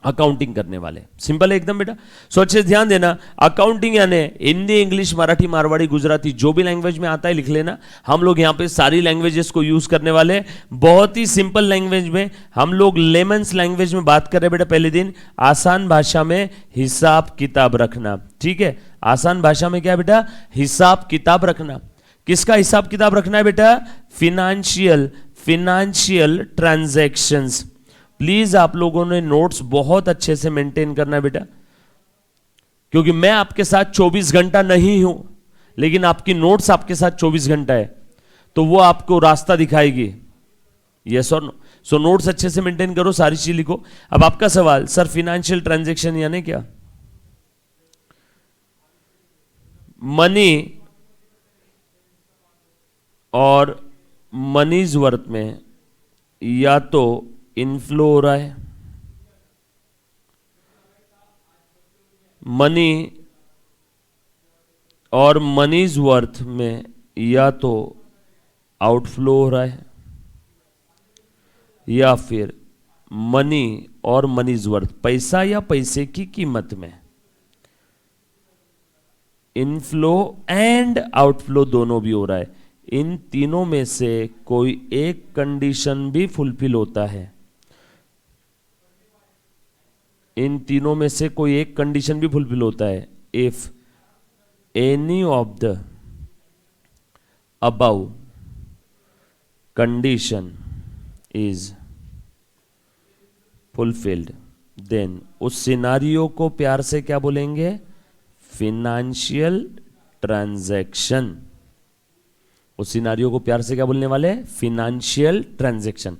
अकाउंटिंग करने वाले। सिंपल है एकदम बेटा। सो अच्छे ध्यान देना, अकाउंटिंग यानी हिंदी, इंग्लिश, मराठी, मारवाड़ी, गुजराती, जो भी लैंग्वेज में आता है लिख लेना। हम लोग यहाँ पे सारी लैंग्वेजेस को यूज करने वाले हैं। बहुत ही सिंपल लैंग्वेज में हम लोग लेमन्स लैंग्वेज में बात कर रहे हैं बेटा। पहले दिन आसान भाषा में हिसाब किताब रखना, ठीक है? आसान भाषा में क्या बेटा? हिसाब किताब रखना। किसका हिसाब किताब रखना है बेटा? Financial transactions. प्लीज आप लोगों ने नोट्स बहुत अच्छे से मेंटेन करना है बेटा, क्योंकि मैं आपके साथ 24 घंटा नहीं हूं, लेकिन आपकी नोट्स आपके साथ 24 घंटा है, तो वो आपको रास्ता दिखाएगी। यस और नो? सो नोट्स अच्छे से मेंटेन करो, सारी चीज लिखो। अब आपका सवाल, सर फिनेंशियल ट्रांजैक्शन यानी क्या? मनी और मनीज वर्थ में या तो इनफ्लो हो रहा है, मनी और मनीज वर्थ में या तो आउटफ्लो हो रहा है, या फिर मनी और मनीज वर्थ, पैसा या पैसे की कीमत में इनफ्लो एंड आउटफ्लो दोनों भी हो रहा है। इन तीनों में से कोई एक कंडीशन भी फुलफिल होता है, इन तीनों में से कोई एक कंडीशन भी फुलफिल होता है। If any of the above condition is fulfilled, then उस सिनारियो को प्यार से क्या बोलेंगे? Financial transaction. उस सिनारियो को प्यार से क्या बोलने वाले? Financial transaction.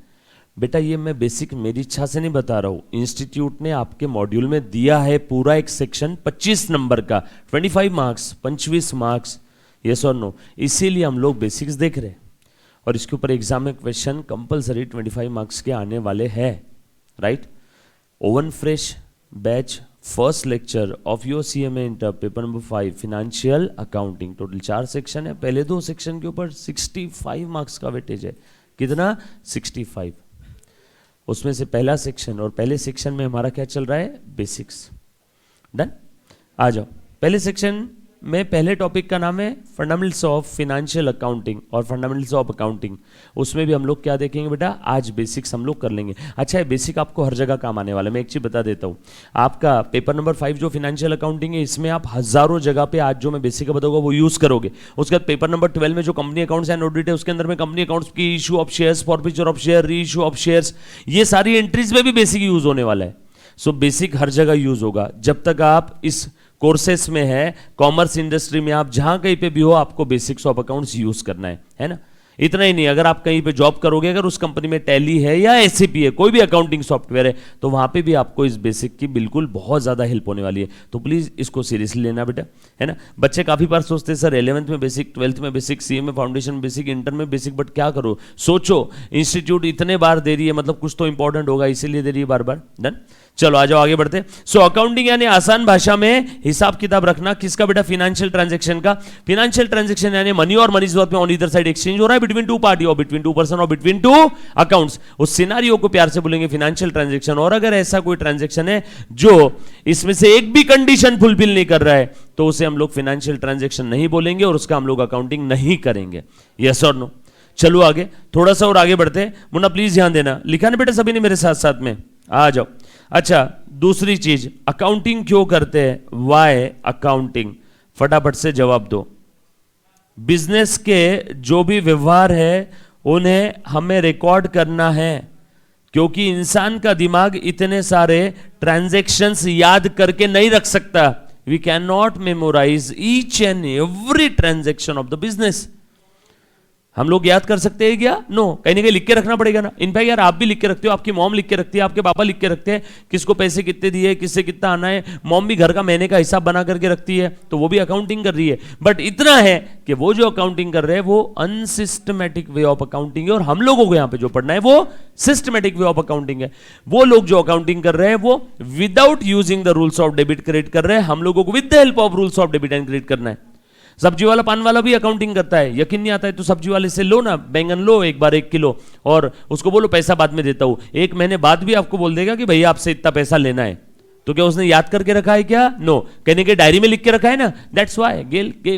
बेटा ये मैं बेसिक मेरी इच्छा से नहीं बता रहा हूं, इंस्टीट्यूट ने आपके मॉड्यूल में दिया है पूरा एक सेक्शन 25 नंबर का, 25 मार्क्स, 25 मार्क्स। यस और नो? इसीलिए हम लोग बेसिक्स देख रहे हैं, और इसके ऊपर एग्जाम में क्वेश्चन कंपलसरी 25 मार्क्स के आने वाले हैं, right? Oven fresh batch first lecture of your CMA inter paper number 5 financial accounting. Total 4 section है, पहले 2 सेक्शन के ऊपर 65 मार्क्स का वेटेज है। कितना? 65। उसमें से पहला सेक्शन, और पहले सेक्शन में हमारा क्या चल रहा है? बेसिक्स। डन? आ जाओ। पहले सेक्शन में पहले टॉपिक का नाम है फंडामेंटल्स ऑफ फिनेंशियल अकाउंटिंग और फंडामेंटल्स ऑफ अकाउंटिंग। उसमें भी हम लोग क्या देखेंगे बेटा? आज बेसिक्स हम लोग कर लेंगे। अच्छा है, बेसिक आपको हर जगह काम आने वाला है। मैं एक चीज बता देता हूँ, आपका पेपर नंबर 5 जो फिनेंशियल अकाउंटिंग है, इसमें आप हजारों जगह पे आज जो मैं बेसिक का बताऊंगा वो यूज करोगे। उसके बाद पेपर नंबर 12 में जो कंपनी अकाउंट्स एंड ऑडिट है, उसके अंदर में कंपनी अकाउंट्स की issue of shares, forfeiture of share, री इशू ऑफ शेयर्स, ये सारी एंट्रीज में भी बेसिक यूज होने वाला है। सो बेसिक हर जगह यूज होगा। जब तक आप इस कोर्सेस में है, कॉमर्स इंडस्ट्री में आप जहां कहीं पे भी हो, आपको बेसिक्स ऑफ अकाउंट्स यूज करना है ना? इतना ही नहीं, अगर आप कहीं पे जॉब करोगे, अगर उस कंपनी में टैली है या एसएपी है, कोई भी अकाउंटिंग सॉफ्टवेयर है, तो वहां पे भी आपको इस बेसिक की बिल्कुल बहुत ज्यादा हेल्प होने वाली है। तो प्लीज इसको सीरियसली लेना बेटा, है ना। बच्चे काफी बार सोचते हैं सर 11th में बेसिक, 12th में बेसिक, सीए में फाउंडेशन बेसिक, इंटर में बेसिक, बट क्या करो, सोचो इंस्टीट्यूट इतने बार दे रही है, मतलब कुछ तो इंपॉर्टेंट होगा, इसीलिए दे रही है बार बार। डन, चलो आ जाओ आगे बढ़ते। सो अकाउंटिंग यानी आसान भाषा में हिसाब किताब रखना, किसका बेटा, फाइनेंशियल ट्रांजैक्शन का। फाइनेंशियल ट्रांजैक्शन यानी मनी और मनी में ऑन ईदर साइड एक्सचेंज हो रहा है बिटवीन टू पार्टी और बिटवीन टू पर्सन और बिटवीन टू अकाउंट्स, उस सिनारियो को प्यार से बोलेंगे फाइनेंशियल ट्रांजैक्शन। और अगर ऐसा कोई ट्रांजैक्शन है जो इसमें से एक भी कंडीशन फुलफिल नहीं कर रहा है, तो उसे हम लोग फाइनेंशियल ट्रांजैक्शन नहीं बोलेंगे और उसका हम लोग अकाउंटिंग नहीं करेंगे। यस और नो। चलो आगे, थोड़ा सा और आगे बढ़ते। मुन्ना प्लीज ध्यान देना, लिखा ना बेटा सभी ने मेरे साथ साथ में, आ जाओ। अच्छा, दूसरी चीज, अकाउंटिंग क्यों करते हैं, वाई अकाउंटिंग, फटाफट से जवाब दो। बिजनेस के जो भी व्यवहार है उन्हें हमें रिकॉर्ड करना है, क्योंकि इंसान का दिमाग इतने सारे ट्रांजैक्शंस याद करके नहीं रख सकता। We can not memorise each and every transaction of the business. हम लोग याद कर सकते हैं क्या, नो, कहीं ना कहीं लिख के रखना पड़ेगा ना। इनफैक्ट यार आप भी लिख के रखते हो, आपकी मॉम लिख के रखती है, आपके पापा लिख के रखते हैं, किसको पैसे कितने दिए, किससे कितना आना है। मॉम भी घर का महीने का हिसाब बना करके रखती है, तो वो भी अकाउंटिंग कर रही है। बट इतना है कि वो जो अकाउंटिंग कर रहे हैं वो अनसिस्टमेटिक वे ऑफ अकाउंटिंग है, और हम लोगों को यहां पे जो पढ़ना है वो सिस्टमेटिक वे ऑफ अकाउंटिंग है। वो लोग जो अकाउंटिंग कर रहे हैं वो without using the rules of debit credit कर रहे हैं, हम लोगों को with the help of rules of debit and credit करना है। सब्जी वाला, पान वाला भी अकाउंटिंग करता है, यकीन नहीं आता है तो सब्जी वाले से लो ना, बैंगन लो एक बार 1 किलो, और उसको बोलो पैसा बाद में देता हूं। 1 महीने बाद भी आपको बोल देगा कि भैया आपसे इतना पैसा लेना है। तो क्या उसने याद करके रखा है क्या, नो, कहने के डायरी में लिख के रखा है ना, दैट्स व्हाई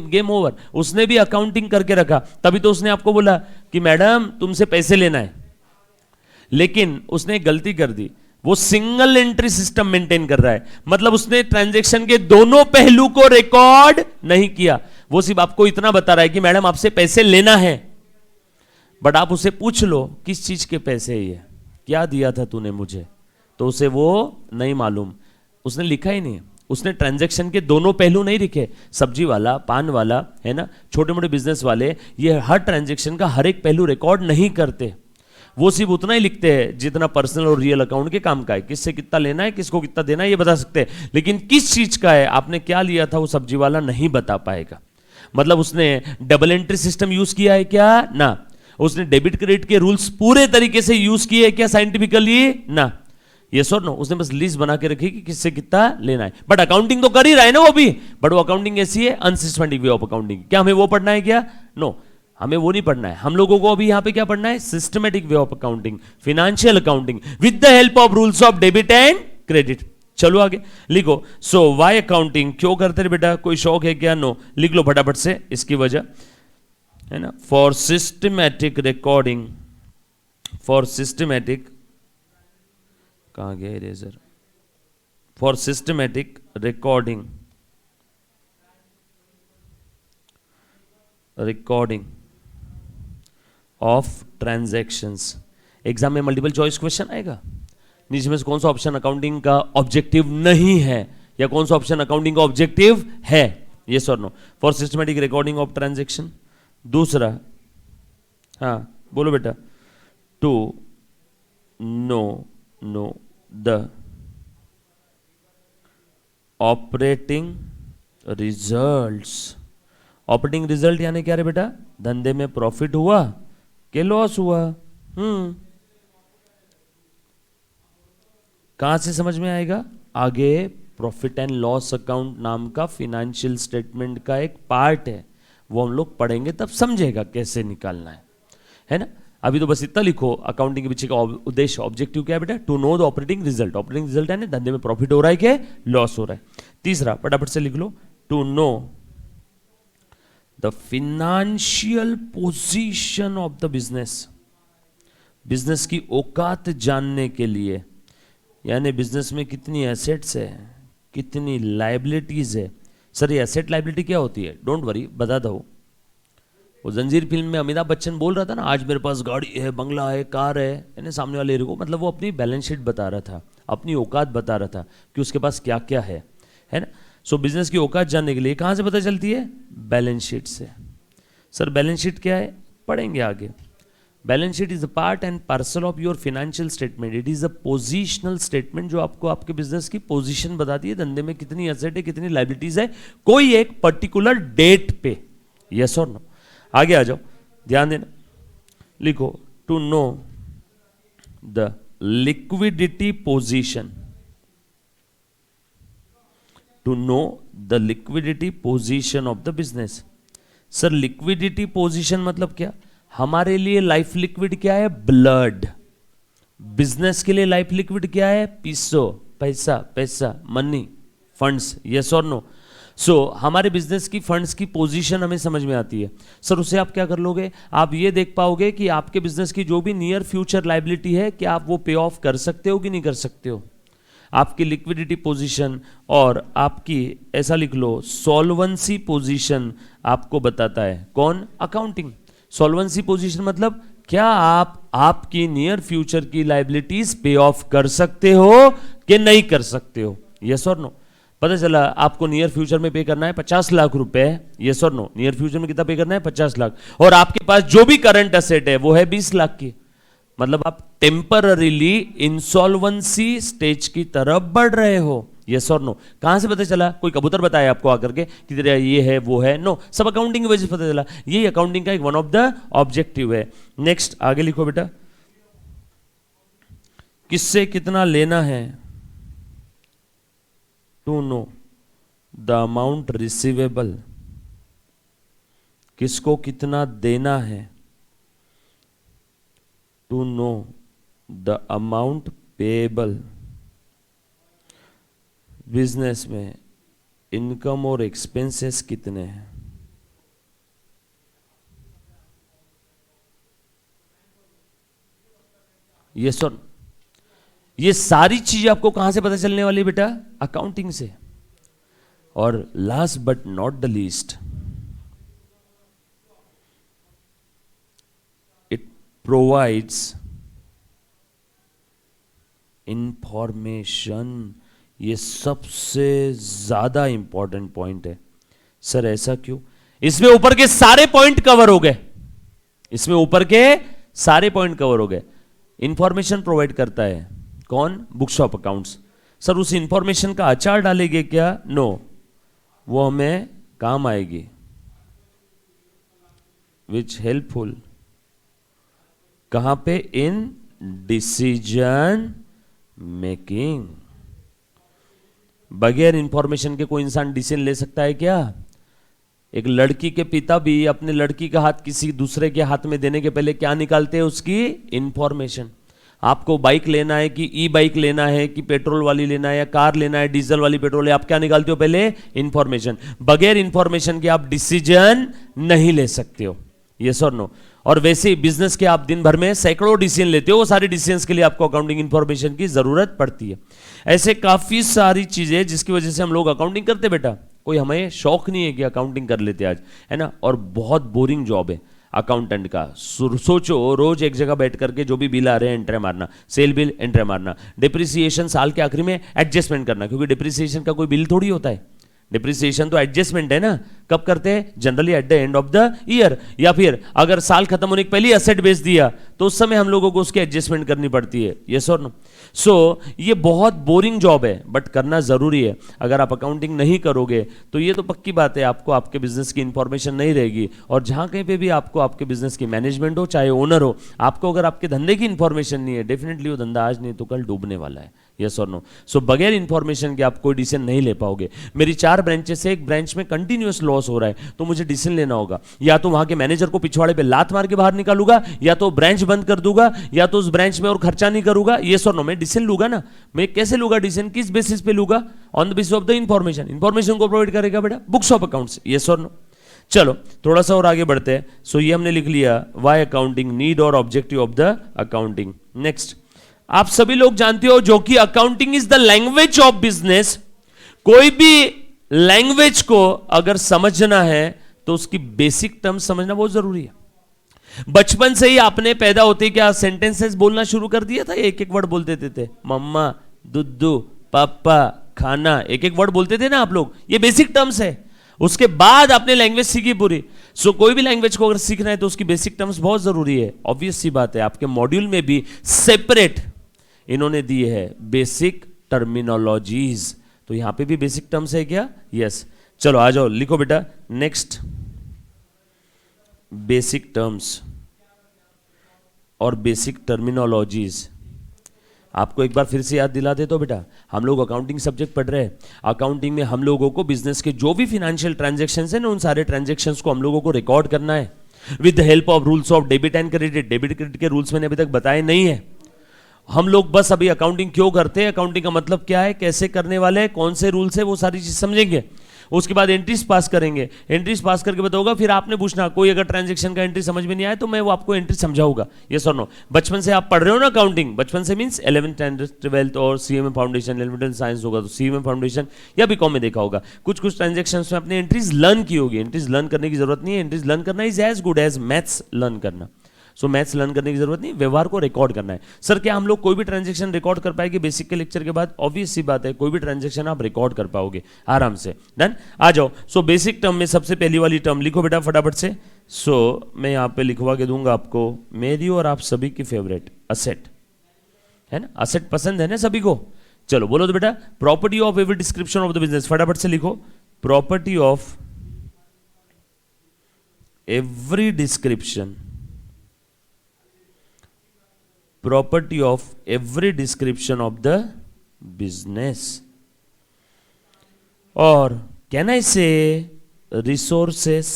गेम ओवर। उसने भी अकाउंटिंग करके रखा, तभी तो उसने आपको बोला कि मैडम तुमसे पैसे लेना है। लेकिन उसने एक गलती कर दी, वो सिंगल एंट्री सिस्टम मेंटेन कर रहा है, मतलब उसने ट्रांजैक्शन के दोनों पहलू को रिकॉर्ड नहीं किया। वो सिर्फ आपको इतना बता रहा है कि मैडम आपसे पैसे लेना है, बट आप उसे पूछ लो किस चीज के पैसे है, ये क्या दिया था तूने मुझे, तो उसे वो नहीं मालूम, उसने लिखा ही नहीं। उसने ट्रांजैक्शन के दोनों पहलू नहीं लिखे। सब्जी वाला, पान वाला, है ना, छोटे मोटे बिजनेस वाले, ये हर ट्रांजैक्शन का हर एक पहलू रिकॉर्ड नहीं करते। वो सिर्फ उतना ही लिखते हैं जितना पर्सनल और रियल अकाउंट के काम का है, किससे कितना लेना है, किसको कितना देना है, ये बता सकते हैं। लेकिन किस चीज का है, आपने क्या लिया था, वो सब्जी वाला नहीं बता पाएगा। मतलब उसने डबल एंट्री सिस्टम यूज किया है क्या, ना। उसने डेबिट क्रेडिट के रूल्स पूरे तरीके से यूज किए क्या साइंटिफिकली, ना। यस और नो। उसने बस लिस्ट बना के रखी कि किससे कितना लेना है, बट अकाउंटिंग तो कर ही रहा है ना वो भी, बट वो अकाउंटिंग ऐसी है अनसिस्टमेटिक वे ऑफ अकाउंटिंग। क्या हमें वो पढ़ना है क्या, नो, हमें वो नहीं पढ़ना है। हम लोगों को अभी यहां पे क्या पढ़ना है, systematic way of accounting, financial accounting with the help of rules of debit and credit. चलो आगे लिखो। सो वाई अकाउंटिंग, क्यों करते हैं बेटा, कोई शौक है क्या, नो, लिख लो फटाफट से इसकी वजह, है ना। For systematic recording, for systematic, कहां गया eraser, for systematic recording, recording of transactions. Exam में मल्टीपल चॉइस क्वेश्चन आएगा, नीचे में से कौन सा ऑप्शन अकाउंटिंग का ऑब्जेक्टिव नहीं है, या कौन सा ऑप्शन अकाउंटिंग का ऑब्जेक्टिव है, यस और no. For systematic recording of transaction. दूसरा, हाँ बोलो बेटा, to know the operating results. Operating result यानी क्या रे बेटा, धंधे में प्रॉफिट हुआ कि लॉस हुआ। कहां से समझ में आएगा, आगे प्रॉफिट एंड लॉस अकाउंट नाम का फाइनेंशियल स्टेटमेंट का एक पार्ट है, वो हम लोग पढ़ेंगे तब समझेगा कैसे निकालना है ना। अभी तो बस इतना लिखो, अकाउंटिंग के पीछे का उद्देश्य, ऑब्जेक्टिव क्या है बेटा, to know the operating result. Operating result यानी धंधे में प्रॉफिट हो रहा है कि लॉस हो रहा है। तीसरा फटाफट से लिख लो, to know the financial position of the business. Business की औकात जानने के लिए, यानी बिजनेस में कितनी एसेट्स है, कितनी लायबिलिटीज है। सर ये एसेट लायबिलिटी क्या होती है, डोंट वरी बताता हूं। वो जंजीर फिल्म में अमिताभ बच्चन बोल रहा था ना, आज मेरे पास गाड़ी है, बंगला है, कार है, यानी सामने वाले को, मतलब वो अपनी बैलेंस शीट बता रहा था, अपनी औकात बता रहा था कि उसके पास क्या क्या है ना। सो बिजनेस की औकात जानने के लिए कहां से पता चलती है, बैलेंस शीट से। सर बैलेंस शीट क्या है, पढ़ेंगे आगे। Balance sheet is a part and parcel of your financial statement. It is a positional statement जो आपको आपके बिजनेस की पोजीशन बताती है, धंधे में कितनी एसेट है, कितनी लायबिलिटीज है, कोई एक पर्टिकुलर डेट पे। यस और नो? आगे आ जाओ, ध्यान देना, लिखो to know the liquidity position. To know the liquidity position of the business. Sir liquidity position मतलब क्या? हमारे लिए लाइफ लिक्विड क्या है? ब्लड। बिजनेस के लिए लाइफ लिक्विड क्या है? पीसो, पैसा, पैसा, मनी, फंड्स। यस और नो? सो हमारे बिजनेस की फंड्स की पोजीशन हमें समझ में आती है। सर उससे आप क्या कर लोगे? आप ये देख पाओगे कि आपके बिजनेस की जो भी नियर फ्यूचर लाइबिलिटी है, क्या आप वो पे ऑफ कर सकते हो कि नहीं कर सकते हो। आपकी लिक्विडिटी पोजीशन और आपकी, ऐसा लिख लो, सॉल्वेंसी पोजीशन आपको बताता है कौन? अकाउंटिंग। सॉल्वेंसी पोजीशन मतलब क्या आप आपकी नियर फ्यूचर की लायबिलिटीज पे ऑफ कर सकते हो कि नहीं कर सकते हो। यस और नो? पता चला आपको नियर फ्यूचर में पे करना है 50 लाख रुपए। यस और नो? नियर फ्यूचर में कितना पे करना है? 50 लाख। और आपके पास जो भी करंट एसेट है वो है 20 लाख की। मतलब आप टेम्पररीली इंसॉल्वेंसी स्टेज की तरफ बढ़ रहे हो। यस और नो? कहां से पता चला? कोई कबूतर बताया आपको आकर के कि तेरा ये है वो है? नो, सब अकाउंटिंग की वजह से पता चला। ये अकाउंटिंग का एक वन ऑफ द ऑब्जेक्टिव है। नेक्स्ट आगे लिखो बेटा, किससे कितना लेना है? To know the amount receivable. किसको कितना देना है? To know the amount payable. Business में इनकम और एक्सपेंसेस कितने हैं? ये सुन, ये सारी चीज आपको कहां से पता चलने वाली बेटा? अकाउंटिंग से। और last but not the least, it provides information. ये सबसे ज्यादा इंपॉर्टेंट पॉइंट है। सर ऐसा क्यों? इसमें ऊपर के सारे पॉइंट कवर हो गए। इसमें ऊपर के सारे पॉइंट कवर हो गए। इंफॉर्मेशन प्रोवाइड करता है कौन? Books of accounts. सर उस इंफॉर्मेशन का अचार डालेंगे क्या? नो, वो हमें काम आएगी। विच हेल्पफुल कहां पे? In decision making. बगैर इंफॉर्मेशन के कोई इंसान डिसीजन ले सकता है क्या? एक लड़की के पिता भी अपने लड़की का हाथ किसी दूसरे के हाथ में देने के पहले क्या निकालते हैं? उसकी इंफॉर्मेशन। आपको बाइक लेना है कि ई बाइक लेना है कि पेट्रोल वाली लेना है या कार लेना है, डीजल वाली, पेट्रोल है, आप क्या निकालते हो? पहले इंफॉर्मेशन। बगैर इंफॉर्मेशन के आप डिसीजन नहीं ले सकते हो। यस और नो? और वैसे ही बिजनेस के आप दिन भर में सैकड़ों डिसीजन लेते हो, वो सारे डिसीजंस के लिए आपको अकाउंटिंग इंफॉर्मेशन की जरूरत पड़ती है। ऐसे काफी सारी चीजें जिसकी वजह से हम लोग अकाउंटिंग करते बेटा। कोई हमें शौक नहीं है कि अकाउंटिंग कर लेते आज, है ना? और बहुत बोरिंग जॉब है अकाउंटेंट का। सोचो रोज एक जगह बैठ करके जो भी बिल आ रहे हैं एंट्री मारना, सेल बिल एंट्री मारना, डिप्रिसिएशन साल के आखिरी में एडजस्टमेंट करना, क्योंकि डिप्रिसिएशन का कोई बिल थोड़ी होता है। डिप्रिसिएशन तो एडजस्टमेंट है ना। कब करते हैं? Generally at the end of the year, या फिर अगर साल खत्म होने के पहले एसेट बेच दिया तो उस समय हम लोगों को उसकी एडजस्टमेंट करनी पड़ती है। यस और नो? सो ये बहुत बोरिंग जॉब है, बट करना जरूरी है। अगर आप अकाउंटिंग नहीं करोगे तो ये तो पक्की बात है, आपको आपके बिजनेस की इंफॉर्मेशन नहीं रहेगी। और जहां कहीं पे भी आपको आपके बिजनेस की मैनेजमेंट हो, चाहे ओनर हो, आपको अगर आपके धंधे की इंफॉर्मेशन नहीं है, डेफिनेटली वो धंधा आज नहीं तो कल डूबने वाला है। यस और नो? सो बगैर इंफॉर्मेशन के आप कोई डिसीजन नहीं ले पाओगे। मेरी 4 ब्रांचेस से एक ब्रांच में कंटिन्यूअस लॉस हो रहा है, तो मुझे डिसीजन लेना होगा। या तो वहां के मैनेजर को पिछवाड़े पे लात मार के बाहर निकालूंगा, या तो ब्रांच बंद कर दूंगा, या तो उस ब्रांच में और खर्चा नहीं करूंगा। यस और नो? मैं डिसीजन लूंगा ना। मैं कैसे लूंगा डिसीजन? किस बेसिस पे लूंगा? On the basis of the information. Information को प्रोवाइड करेगा बेटा बुक्स ऑफ अकाउंट्स। यस और नो? चलो थोड़ा सा और आगे बढ़ते हैं। सो ये हमने लिख लिया व्हाई अकाउंटिंग, नीड और objective of the accounting. Next, आप सभी लोग जानते हो जो कि accounting is the language of business. कोई भी लैंग्वेज को अगर समझना है तो उसकी बेसिक टर्म्स समझना बहुत जरूरी है। बचपन से ही आपने पैदा होते क्या सेंटेंसेस बोलना शुरू कर दिया था? एक एक वर्ड बोल देते थे, मम्मा, दुद्धू, पापा, खाना, एक एक वर्ड बोलते थे ना आप लोग। ये बेसिक टर्म्स है। उसके बाद आपने लैंग्वेज सीखी पूरी। सो कोई भी लैंग्वेज को अगर सीखना है तो उसकी बेसिक टर्म्स बहुत जरूरी है। ऑब्वियस सी बात है, आपके मॉड्यूल में भी सेपरेट इन्होंने दी है बेसिक टर्मिनोलॉजीज, तो यहां पे भी बेसिक टर्म्स है क्या? यस। चलो आ जाओ, लिखो बेटा नेक्स्ट, बेसिक टर्म्स और बेसिक टर्मिनोलॉजीज। आपको एक बार फिर से याद दिला दे तो बेटा, हम लोग अकाउंटिंग सब्जेक्ट पढ़ रहे हैं। अकाउंटिंग में हम लोगों को बिजनेस के जो भी फाइनेंशियल ट्रांजैक्शंस हैं ना, उन सारे ट्रांजैक्शंस को हम लोगों को रिकॉर्ड करना है with the help of rules of debit and credit. Debit credit के रूल्स मैंने अभी तक बताए नहीं है। हम लोग बस अभी अकाउंटिंग क्यों करते हैं, अकाउंटिंग का मतलब क्या है, कैसे करने वाले हैं, कौन से रूल्स है, वो सारी चीज समझेंगे। उसके बाद एंट्रीज पास करेंगे, एंट्रीज पास करके बताऊंगा। फिर आपने पूछना कोई अगर ट्रांजैक्शन का एंट्री समझ में नहीं आए तो मैं वो आपको एंट्री समझाऊंगा। यस और नो। बचपन से आप पढ़ रहे हो ना अकाउंटिंग, बचपन से मींस 11th 12th और सीएमए फाउंडेशन, 11th साइंस होगा तो सीएमए फाउंडेशन या बीकॉम में देखा होगा। कुछ कुछ ट्रांजैक्शंस में अपने एंट्रीज लर्न की होगी। एंट्रीज लर्न करने की जरूरत नहीं है, एंट्रीज लर्न करना is as good as maths learn करना। सो मैथ्स लर्न करने की जरूरत नहीं, व्यवहार को रिकॉर्ड करना है। सर क्या हम लोग कोई भी ट्रांजैक्शन रिकॉर्ड कर पाएंगे बेसिक के लेक्चर के बाद? ऑब्वियस सी बात है, कोई भी ट्रांजैक्शन आप रिकॉर्ड कर पाओगे आराम से। डन, आ जाओ। सो बेसिक टर्म में सबसे पहली वाली टर्म लिखो बेटा फटाफट से। सो मैं यहाँ पे लिखवा के दूंगा आपको, मेरी और आप सभी की फेवरेट असेट है ना। असेट पसंद है ना सभी को? चलो बोलो तो बेटा, property of every description of the business. फटाफट से लिखो, property of every description, property of every description of the business, और कैन आई से रिसोर्सेस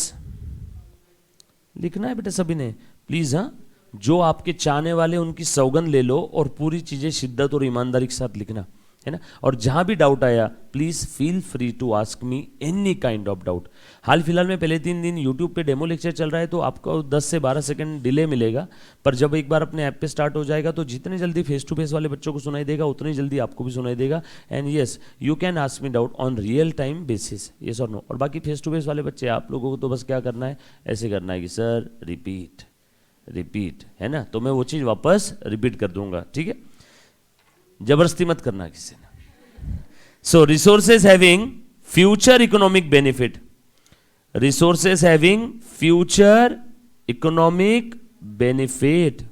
लिखना है बेटा सभी ने प्लीज। हाँ, जो आपके चाहने वाले उनकी सौगंध ले लो और पूरी चीजें शिद्दत और ईमानदारी के साथ लिखना है ना। और जहां भी डाउट आया please feel free to ask me any kind of doubt. हाल फिलहाल में पहले 3 दिन यूट्यूब पे डेमो लेक्चर चल रहा है तो आपको 10 से 12 सेकंड डिले मिलेगा, पर जब एक बार अपने ऐप पे स्टार्ट हो जाएगा तो जितने जल्दी फेस टू फेस वाले बच्चों को सुनाई देगा उतनी जल्दी आपको भी सुनाई देगा। And yes, you can ask me doubt on real time basis, yes और नो। और बाकी फेस टू फेस वाले बच्चे आप लोगों को तो बस क्या करना है, ऐसे करना है कि सर रिपीट रिपीट, है ना। तो मैं वो चीज़ वापस रिपीट कर दूंगा, ठीक है। जबरदस्ती मत करना किसी ने। So resources having future economic benefit, resources having future economic benefit,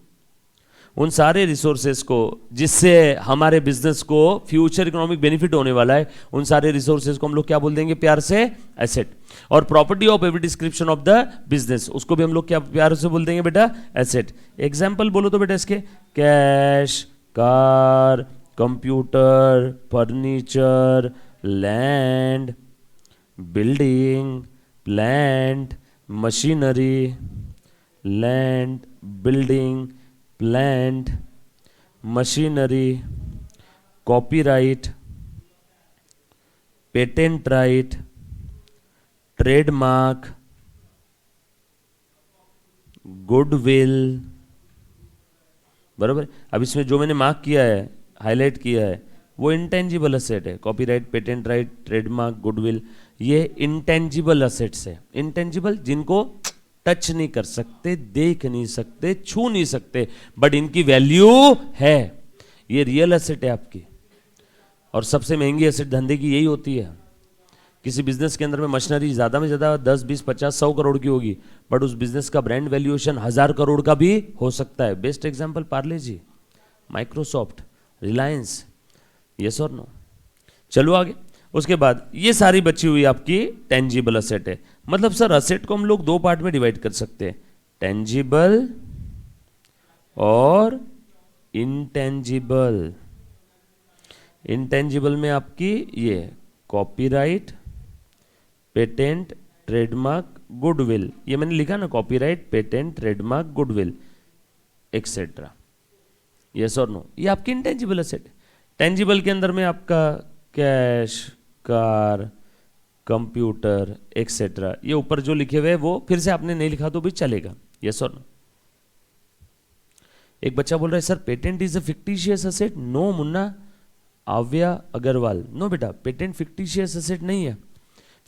उन सारे रिसोर्सेज को जिससे हमारे बिजनेस को फ्यूचर इकोनॉमिक बेनिफिट होने वाला है, उन सारे रिसोर्सेज को हम लोग क्या बोल देंगे प्यार से? एसेट। और property of every description of the business, उसको भी हम लोग क्या प्यार से बोल देंगे बेटा? एसेट। एग्जाम्पल बोलो तो बेटा इसके, cash, car, computer, furniture, land, building, plant, machinery, land, building, plant, machinery, copyright, patent right, trademark, goodwill. बराबर। अब इसमें जो मैंने मार्क किया है, हाईलाइट किया है, वो इंटेंजिबल असेट है। Copyright, patent right, trademark, goodwill, ये इंटेंजिबल असेट्स है। इंटेंजिबल, जिनको टच नहीं कर सकते, देख नहीं सकते, छू नहीं सकते, बट इनकी वैल्यू है। ये रियल असेट है आपकी। और सबसे महंगी असेट धंधे की यही होती है। किसी बिजनेस के अंदर में मशीनरी ज्यादा में ज्यादा 10, 20, 50, 100 करोड़ की होगी, बट उस बिजनेस का ब्रांड वैल्यूएशन 1000 करोड़ का भी हो सकता है। बेस्ट एग्जांपल पार्ले जी, माइक्रोसॉफ्ट, रिलायंस, यस और नो। चलो आगे। उसके बाद ये सारी बची हुई आपकी टेंजिबल असेट है। मतलब सर असेट को हम लोग 2 पार्ट में डिवाइड कर सकते हैं, टेंजिबल और इंटेंजिबल। इंटेंजिबल में आपकी ये कॉपीराइट, पेटेंट, ट्रेडमार्क, गुडविल, ये मैंने लिखा ना, copyright, patent, trademark, goodwill etcetera, yes और नो। ये आपकी इंटेंजिबल असेट। टेंजिबल के अंदर में आपका कैश, कार, कंप्यूटर एक्सेट्रा, ये ऊपर जो लिखे हुए वो फिर से आपने नहीं लिखा तो भी चलेगा, यस और नो। एक बच्चा बोल रहा है sir patent is a fictitious asset. No मुन्ना, आव्या अग्रवाल, नो बेटा, पेटेंट फिक्टिशियस असेट नहीं है।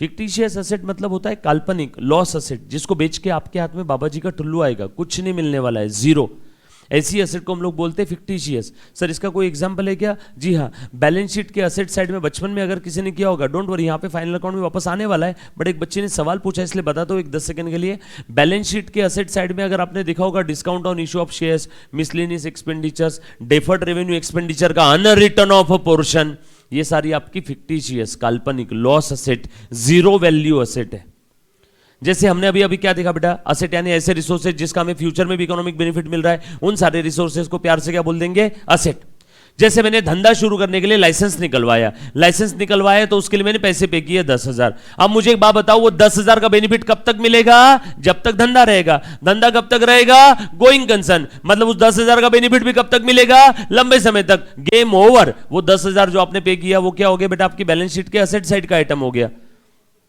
फिक्टिशियस असेट मतलब होता है काल्पनिक, लॉस असेट, जिसको बेच के आपके हाथ में बाबा जी का टुल्लू आएगा, कुछ नहीं मिलने वाला है, जीरो। ऐसी एसेट को हम लोग बोलते हैं फिक्टिशियस। सर इसका कोई एग्जांपल है क्या? जी हाँ, बैलेंस शीट के असेट साइड में बचपन में अगर किसी ने किया होगा, डोंट वरी, यहाँ पे फाइनल अकाउंट में वापस आने वाला है, बट एक बच्चे ने सवाल पूछा इसलिए बता दो एक 10 सेकंड के लिए। बैलेंस शीट के असेट साइड में अगर आपने देखा होगा discount on issue of shares, miscellaneous expenditures, deferred revenue expenditure का अनरिटर्न ऑफ अ पोर्शन, ये सारी आपकी फिक्टिशियस, काल्पनिक, loss asset, zero value asset है। जैसे हमने अभी अभी क्या देखा बेटा, असेट यानी ऐसे रिसोर्सेज जिसका हमें फ्यूचर में भी इकोनॉमिक बेनिफिट मिल रहा है, उन सारे रिसोर्सेज को प्यार से क्या बोल देंगे? असेट। जैसे मैंने धंधा शुरू करने के लिए लाइसेंस निकलवाया तो उसके लिए मैंने पैसे पे किए 10,000। अब मुझे एक बात बताओ, वो 10,000 का बेनिफिट कब तक मिलेगा? जब तक धंधा रहेगा। धंधा कब तक रहेगा? गोइंग कंसर्न, मतलब उस 10,000 का बेनिफिट भी कब तक मिलेगा? लंबे समय तक। Game over. वो 10,000 जो आपने पे किया वो क्या हो गया बेटा? आपकी बैलेंस शीट के असेट साइड का आइटम हो गया।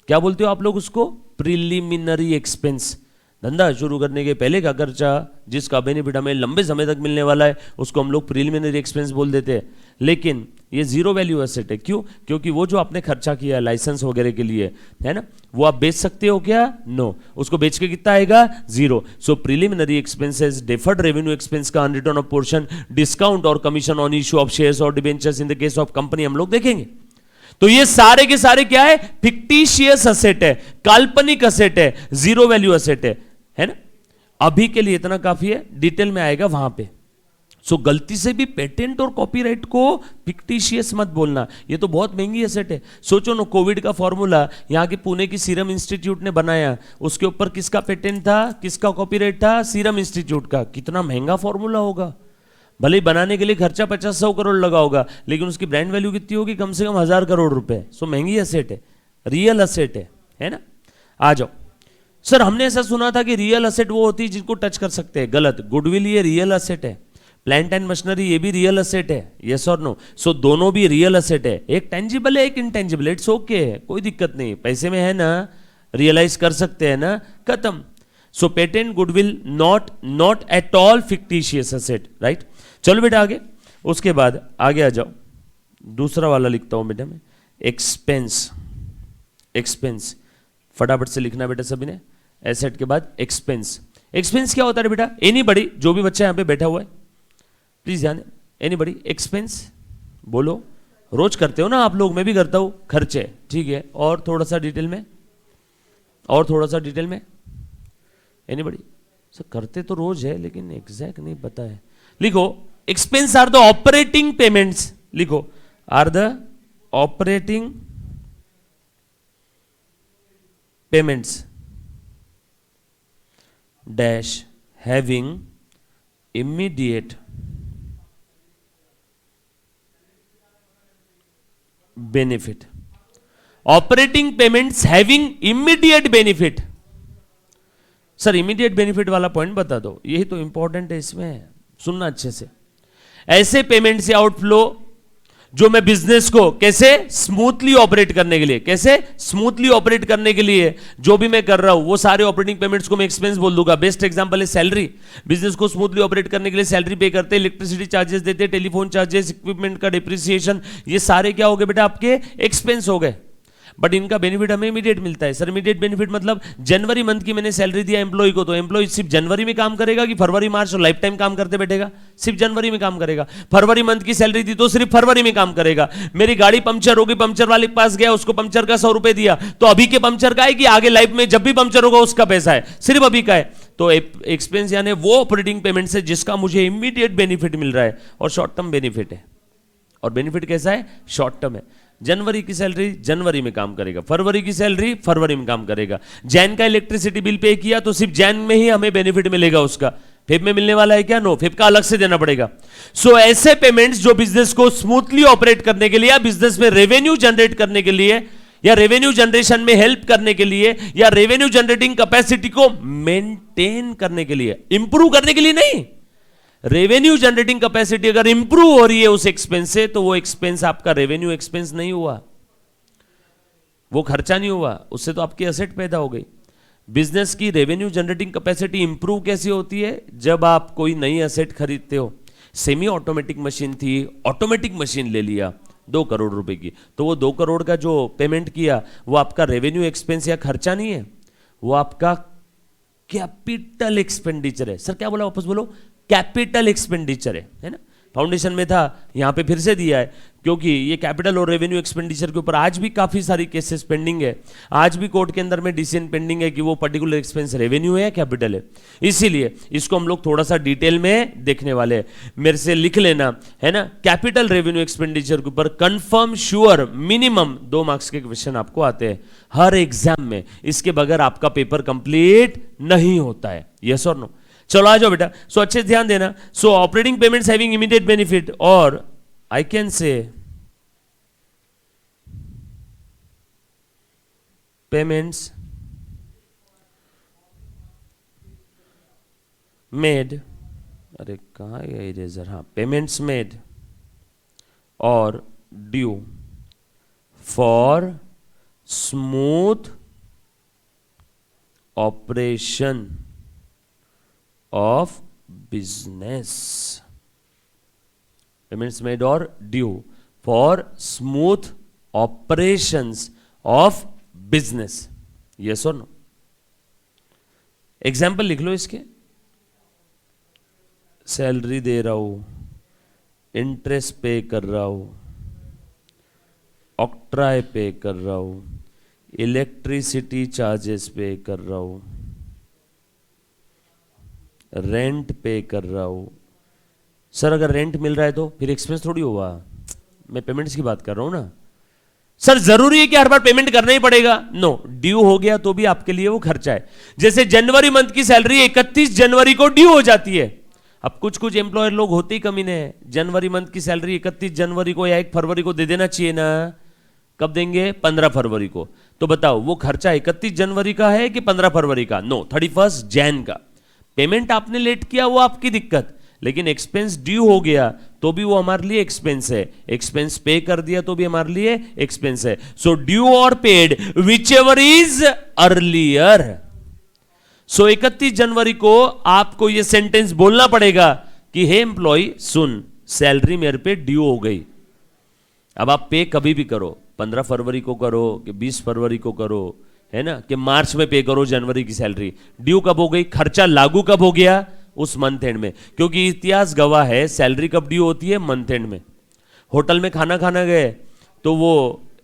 क्या बोलते हो आप लोग उसको? Preliminary expense. धंधा शुरू करने के पहले का खर्चा जिसका बेनिफिट हमें लंबे समय तक मिलने वाला है उसको हम लोग प्रिलिमिनरी एक्सपेंस बोल देते हैं। लेकिन ये जीरो वैल्यू एसेट है। क्यों? क्योंकि वो जो आपने खर्चा किया लाइसेंस वगैरह के लिए, है ना, वो आप बेच सकते हो क्या? नो। उसको बेच के कितना आएगा? Zero. So preliminary expenses, deferred revenue expense का अनरिटर्न ऑफ पोर्शन, डिस्काउंट और commission on issue of shares और debentures in the case of company हम लोग देखेंगे। तो ये सारे के सारे क्या है? फिक्टिशियस असेट है, काल्पनिक असेट है, जीरो वैल्यू असेट है ना। अभी के लिए इतना काफी है, डिटेल में आएगा वहां पे। सो गलती से भी पेटेंट और कॉपीराइट को फिक्टिशियस मत बोलना, ये तो बहुत महंगी एसेट है। सोचो ना, कोविड का फॉर्मूला यहाँ के पुणे की सीरम इंस्टीट्यूट ने बनाया, उसके ऊपर किसका पेटेंट था, किसका कॉपीराइट था? सीरम इंस्टीट्यूट का। कितना महंगा फॉर्मूला होगा। भले ही बनाने के लिए खर्चा 50-100 करोड़ लगा होगा, लेकिन उसकी ब्रांड वैल्यू कितनी होगी? कम से कम 1000 करोड़ रुपए। सो महंगी एसेट है, रियल एसेट है ना। आ जाओ। सर हमने ऐसा सुना था कि रियल एसेट वो होती है जिनको टच कर सकते हैं। गलत। गुडविल ये रियल एसेट है, प्लांट एंड मशीनरी ये भी रियल एसेट है। यस और नो? सो दोनों भी रियल एसेट है। एक टेंजिबल है, एक इनटेंजिबल। इट्स ओके, कोई दिक्कत नहीं, पैसे में है ना, रियलाइज कर सकते हैं ना, खत्म। So patent, goodwill not at all fictitious asset, right. चलो बेटा आगे। उसके बाद आगे आ जाओ, दूसरा वाला लिखता हूं बेटा मैं, एक्सपेंस। फटाफट से लिखना बेटा सभी ने। एसेट के बाद एक्सपेंस। एक्सपेंस क्या होता है बेटा? एनीबडी, जो भी बच्चा यहां पे बैठा हुआ है प्लीज ध्यान। एनीबडी, एक्सपेंस बोलो। रोज करते हो ना आप लोग, मैं भी करता हूं। खर्चे, ठीक है। और थोड़ा सा डिटेल में, एनीबडी? सर करते तो रोज है लेकिन एग्जैक्ट नहीं पता है। लिखो, expense are the operating payments. लिखो, are the operating payments dash having immediate benefit. Operating payments having immediate benefit. Sir immediate benefit वाला पॉइंट बता दो, यही तो इंपॉर्टेंट है इसमें, सुनना अच्छे से। ऐसे पेमेंट से आउटफ्लो जो मैं बिजनेस को कैसे स्मूथली ऑपरेट करने के लिए जो भी मैं कर रहा हूं वो सारे ऑपरेटिंग पेमेंट्स को मैं एक्सपेंस बोल दूंगा। बेस्ट एग्जांपल है सैलरी। बिजनेस को स्मूथली ऑपरेट करने के लिए सैलरी पे करते हैं, इलेक्ट्रिसिटी चार्जेस देते हैं, टेलीफोन चार्जेस, इक्विपमेंट का डिप्रिसिएशन, ये सारे क्या हो गए बेटा? आपके एक्सपेंस हो गए। बट इनका बेनिफिट हमें इमीडिएट मिलता है। सर इमीडिएट बेनिफिट मतलब जनवरी मंथ की मैंने सैलरी दिया एम्प्लॉय को, तो एम्प्लॉय सिर्फ जनवरी में काम करेगा कि फरवरी मार्च और लाइफ टाइम काम करते बैठेगा? सिर्फ जनवरी में काम करेगा। फरवरी मंथ की सैलरी दी तो सिर्फ फरवरी में काम करेगा। मेरी गाड़ी पंक्चर होगी, पंक्चर वाले के पास गया, उसको पंक्चर का 100 रुपए दिया, तो अभी के पंक्चर का है कि आगे लाइफ में जब भी पंक्चर होगा उसका पैसा है? सिर्फ अभी का है। तो एक्सपेंस यानी वो ऑपरेटिंग पेमेंट से जिसका मुझे इमीडिएट बेनिफिट मिल रहा है और शॉर्ट टर्म बेनिफिट है। और बेनिफिट कैसा है? शॉर्ट टर्म है। जनवरी की सैलरी जनवरी में काम करेगा, फरवरी की सैलरी फरवरी में काम करेगा। जैन का इलेक्ट्रिसिटी बिल पे किया तो सिर्फ जैन में ही हमें बेनिफिट मिलेगा उसका। फेब में मिलने वाला है क्या? नो, फेब का अलग से देना पड़ेगा। सो ऐसे पेमेंट्स जो बिजनेस को स्मूथली ऑपरेट करने के लिए या बिजनेस में रेवेन्यू जनरेट करने के लिए या रेवेन्यू जनरेशन में हेल्प करने के लिए या रेवेन्यू जनरेटिंग कैपेसिटी को मेंटेन करने के लिए, इंप्रूव करने के लिए नहीं। रेवेन्यू जनरेटिंग कैपेसिटी अगर इंप्रूव हो रही है उस एक्सपेंस से, तो वो एक्सपेंस आपका रेवेन्यू एक्सपेंस नहीं हुआ, वो खर्चा नहीं हुआ, उससे तो आपकी एसेट पैदा हो गई। बिजनेस की रेवेन्यू जनरेटिंग कैपेसिटी इंप्रूव कैसे होती है? जब आप कोई नई एसेट खरीदते हो। सेमी ऑटोमेटिक मशीन थी, ऑटोमेटिक मशीन ले लिया 2 करोड़ रुपए की, तो वो 2 करोड़ का जो पेमेंट किया वो आपका रेवेन्यू एक्सपेंस या खर्चा नहीं है, वो आपका कैपिटल एक्सपेंडिचर है। सर क्या बोला? वापस बोलो। कैपिटल एक्सपेंडिचर है ना। फाउंडेशन में था, यहां पे फिर से दिया है, क्योंकि ये कैपिटल और रेवेन्यू एक्सपेंडिचर के ऊपर आज भी काफी सारी केसेस पेंडिंग है। आज भी कोर्ट के अंदर में डिसीजन पेंडिंग है कि वो पर्टिकुलर एक्सपेंस रेवेन्यू है या कैपिटल है। इसीलिए इसको हम लोग थोड़ा सा डिटेल में देखने वाले हैं। मेरे से लिख लेना है ना, कैपिटल रेवेन्यू एक्सपेंडिचर के ऊपर कंफर्म श्योर मिनिमम 2 मार्क्स के क्वेश्चन आपको आते हैं हर एग्जाम में। इसके बगैर आपका पेपर कंप्लीट नहीं होता है। यस और नो? चलो आ जाओ बेटा। सो अच्छे से ध्यान देना। So operating payments having immediate benefit, और I can say payments made, अरे कहां गया इरेजर, हाँ, पेमेंट्स मेड और due for smooth operation of business. Payments made or due for smooth operations of business. Yes or no? Example लिख लो इसके। Salary दे रहा हूं, इंटरेस्ट पे कर रहा हूं, ऑक्ट्राय पे कर रहा हूं, इलेक्ट्रिसिटी चार्जेस पे कर रहा हूं, रेंट पे कर रहा हूं। सर अगर रेंट मिल रहा है तो फिर एक्सपेंस थोड़ी हुआ, मैं पेमेंट्स की बात कर रहा हूं ना। सर जरूरी है कि हर बार पेमेंट करना ही पड़ेगा? नो, ड्यू हो गया तो भी आपके लिए वो खर्चा है। जैसे जनवरी मंथ की सैलरी 31 जनवरी को ड्यू हो जाती है। अब कुछ कुछ एम्प्लॉयर लोग होते ही कमीने हैं, जनवरी मंथ की सैलरी 31 जनवरी को या 1 फरवरी को दे देना चाहिए ना। कब देंगे? 15 फरवरी को। तो बताओ वो खर्चा 31 जनवरी का है कि 15 फरवरी का? नो, 31 जैन का। पेमेंट आपने लेट किया वो आपकी दिक्कत, लेकिन एक्सपेंस ड्यू हो गया तो भी वो हमारे लिए एक्सपेंस है। एक्सपेंस पे कर दिया तो भी हमारे लिए एक्सपेंस है। सो ड्यू और paid whichever is earlier. So 31 जनवरी को आपको ये सेंटेंस बोलना पड़ेगा कि हे एम्प्लॉय सुन, सैलरी मेरे पे ड्यू हो गई। अब आप पे कभी भी करो, 15 फरवरी को करो कि 20 फरवरी को करो, है ना, कि मार्च में पे करो जनवरी की सैलरी, ड्यू कब हो गई? खर्चा लागू कब हो गया? उस मंथ एंड में। क्योंकि इतिहास गवाह है सैलरी कब ड्यू होती है? मंथ एंड में। होटल में खाना खाना गए तो वो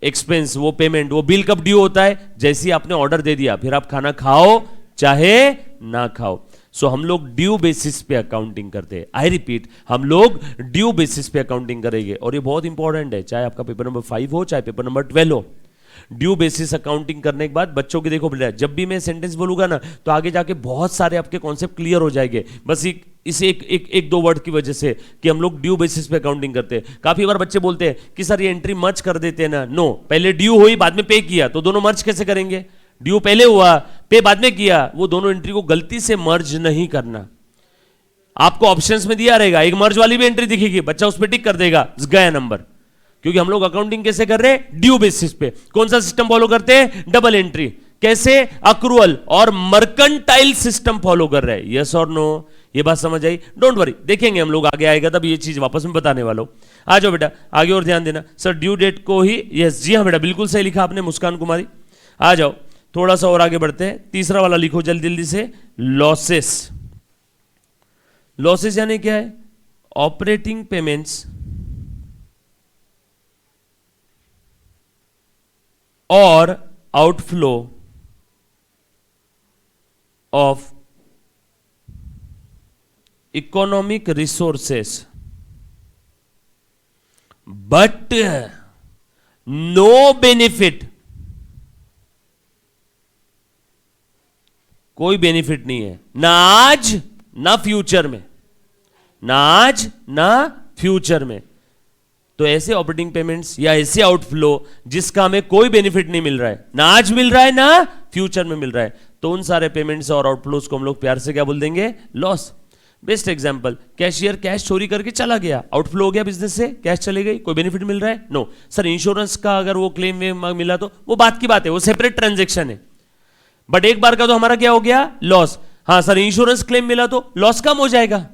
एक्सपेंस, वो पेमेंट, वो बिल कब ड्यू होता है? जैसे ही आपने ऑर्डर दे दिया, फिर आप खाना खाओ चाहे ना खाओ। सो हम लोग ड्यू बेसिस पे अकाउंटिंग करते हैं। आई रिपीट, हम लोग ड्यू बेसिस पे अकाउंटिंग करेंगे, और ये बहुत इंपॉर्टेंट है, चाहे आपका पेपर नंबर 5 हो चाहे पेपर नंबर 12 हो। ड्यू बेसिस अकाउंटिंग करने के बाद बच्चों की देखो बेटा, जब भी मैं सेंटेंस बोलूंगा ना तो आगे जाके बहुत सारे आपके कॉन्सेप्ट क्लियर हो जाएंगे, बस इसे एक दो वर्ड की वजह से कि हम लोग ड्यू बेसिस पे अकाउंटिंग करते हैं। काफी बार बच्चे बोलते हैं कि सर ये एंट्री मर्ज कर देते हैं ना। नो, पहले ड्यू हुई बाद में पे किया, तो दोनों मर्ज कैसे करेंगे? ड्यू पहले हुआ, पे बाद में किया, वो दोनों एंट्री को गलती से मर्ज नहीं करना। आपको ऑप्शंस में दिया रहेगा, एक मर्ज वाली भी एंट्री दिखेगी, बच्चा उस पर टिक कर देगा, गया नंबर। क्योंकि हम लोग अकाउंटिंग कैसे कर रहे हैं? ड्यू बेसिस पे। कौन सा सिस्टम फॉलो करते हैं? Double entry. कैसे? अक्रूअल और मर्केंटाइल सिस्टम फॉलो कर रहे हैं। यस और नो? ये बात समझ आई? डोंट वरी, देखेंगे हम लोग, आगे आएगा तब ये चीज वापस में बताने वाला हूं। आ जाओ बेटा आगे और ध्यान देना। सर ड्यू डेट को ही, यस जी हाँ बेटा, बिल्कुल सही लिखा आपने मुस्कान कुमारी। आ जाओ थोड़ा सा और आगे बढ़ते हैं, तीसरा वाला लिखो जल्दी जल्दी से। लॉसेस। लॉसेस यानी क्या है? ऑपरेटिंग पेमेंट्स और outflow of economic resources but no benefit. कोई बेनिफिट नहीं है, ना आज ना फ्यूचर में, ना आज ना फ्यूचर में। तो ऐसे ऑपरेटिंग पेमेंट्स या ऐसे आउटफ्लो जिसका हमें कोई बेनिफिट नहीं मिल रहा है, ना आज मिल रहा है ना फ्यूचर में मिल रहा है, तो उन सारे पेमेंट्स और आउटफ्लोज को हम लोग प्यार से क्या बोल देंगे? Loss. Best example, cashier cash चोरी करके चला गया, आउटफ्लो हो गया बिजनेस से, कैश चले गई, कोई बेनिफिट मिल रहा है? नो। सर इंश्योरेंस का अगर वो क्लेम में मिला तो वो बात की बात है, वो सेपरेट ट्रांजेक्शन है, बट एक बार का तो हमारा क्या हो गया? लॉस। हाँ सर इंश्योरेंस क्लेम मिला तो लॉस कम हो जाएगा।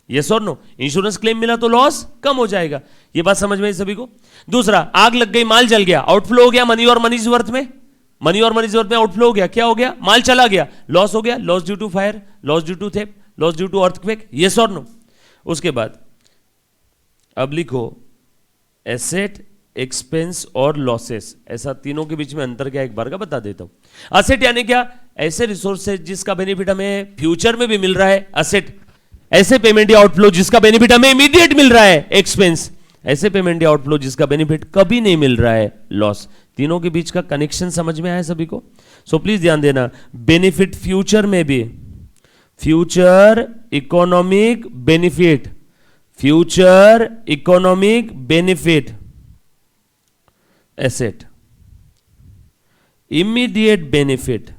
यस और नो? इंश्योरेंस क्लेम मिला तो लॉस कम हो जाएगा। ये बात समझ में आई सभी को? दूसरा, आग लग गई, माल जल गया, आउटफ्लो हो गया मनी और मनीज वर्थ में, मनी और मनीज वर्थ में आउटफ्लो हो गया, क्या हो गया? माल चला गया, लॉस हो गया, loss due to fire, loss due to theft, loss due to earthquake, yes और नो? उसके बाद अब लिखो एसेट, एक्सपेंस और लॉसेस, ऐसा तीनों के बीच में अंतर क्या एक बार का बता देता हूं। असेट यानी क्या? ऐसे रिसोर्सेज जिसका बेनिफिट हमें फ्यूचर में भी मिल रहा है, असेट। ऐसे पेमेंट या आउटफ्लो जिसका बेनिफिट हमें इमीडिएट मिल रहा है, एक्सपेंस। ऐसे पेमेंट या आउटफ्लो जिसका बेनिफिट कभी नहीं मिल रहा है, लॉस। तीनों के बीच का कनेक्शन समझ में आया सभी को? सो प्लीज ध्यान देना, बेनिफिट फ्यूचर में भी, future economic benefit, future economic benefit asset, immediate benefit.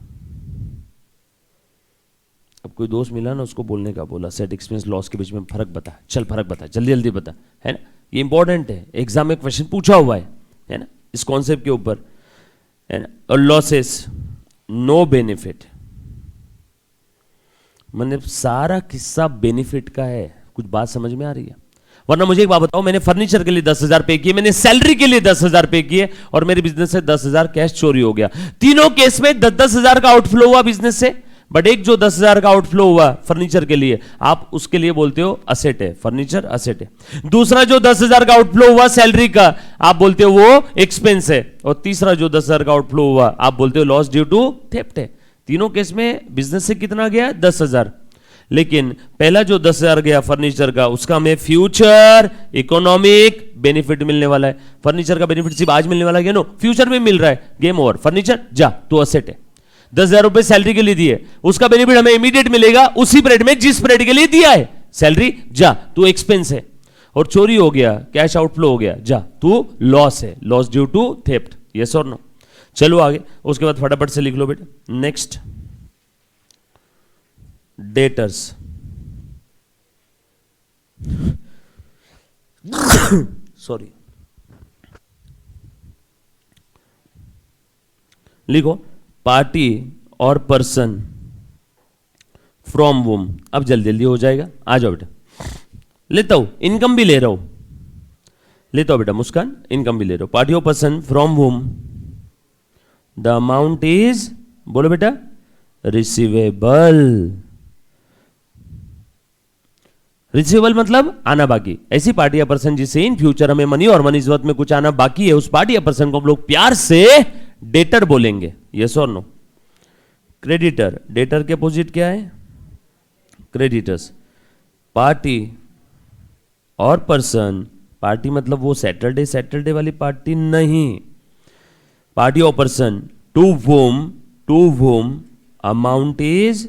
अब कोई दोस्त मिला ना, उसको बोलने का बोला सेट, एक्सपेंस, लॉस के बीच में फर्क बता, चल फर्क बता, जल्दी जल्दी बता, है ना? ये इंपॉर्टेंट है, एग्जाम में क्वेश्चन पूछा हुआ है ना, इस कॉन्सेप्ट के ऊपर, है ना? और लॉसेस, नो बेनिफिट, मतलब सारा किस्सा बेनिफिट का है। कुछ बात समझ में आ रही है? वरना मुझे एक बात बताओ, मैंने फर्नीचर के लिए 10,000 पे किए, मैंने सैलरी के लिए 10,000 पे किए, और मेरे बिजनेस से 10,000 कैश चोरी हो गया। तीनों केस में 10,000 का आउटफ्लो हुआ बिजनेस से, बट एक जो 10,000 का आउटफ्लो हुआ फर्नीचर के लिए, आप उसके लिए बोलते हो असेट है, फर्नीचर असेट है। दूसरा जो 10,000 का आउटफ्लो हुआ सैलरी का, आप बोलते हो वो एक्सपेंस है। और तीसरा जो 10,000 का आउटफ्लो हुआ, आप बोलते हो लॉस ड्यू टू थेफ्ट है। तीनों केस में बिजनेस से कितना गया? 10,000। लेकिन पहला जो 10,000 गया फर्नीचर का, उसका हमें फ्यूचर इकोनॉमिक बेनिफिट मिलने वाला है। फर्नीचर का बेनिफिट सिर्फ आज मिलने वाला है, नो, फ्यूचर में मिल रहा है, गेम ओवर। फर्नीचर जा, तो असेट है। 10,000 रुपए सैलरी के लिए दिए, उसका बेनिफिट हमें इमीडिएट मिलेगा उसी पीरियड में जिस पीरियड के लिए दिया है। सैलरी जा, तू एक्सपेंस है। और चोरी हो गया, कैश आउटफ्लो हो गया, जा, तू लॉस है, loss due to theft, yes और नो? चलो आगे, उसके बाद फटाफट से लिख लो बेटा। Next, debtors. सॉरी, लिखो पार्टी और पर्सन फ्रॉम वूम। अब जल्दी जल्दी हो जाएगा, आ जाओ बेटा। लेता हूं, इनकम भी ले रहा हूं, लेता हूं बेटा मुस्कान, इनकम भी ले रहा हूं। पार्टी और person from whom the amount is, बोलो बेटा, रिसीवेबल। रिसीवेबल मतलब आना बाकी। ऐसी पार्टी या पर्सन जिससे इन फ्यूचर हमें मनी और मनी वर्थ में कुछ आना बाकी है, उस पार्टी या पर्सन को हम लोग प्यार से डेटर बोलेंगे, यस और नो? क्रेडिटर, डेटर के अपोजिट क्या है? क्रेडिटर्स। पार्टी और पर्सन, पार्टी मतलब वो सैटरडे वाली पार्टी नहीं, पार्टी और person to whom amount is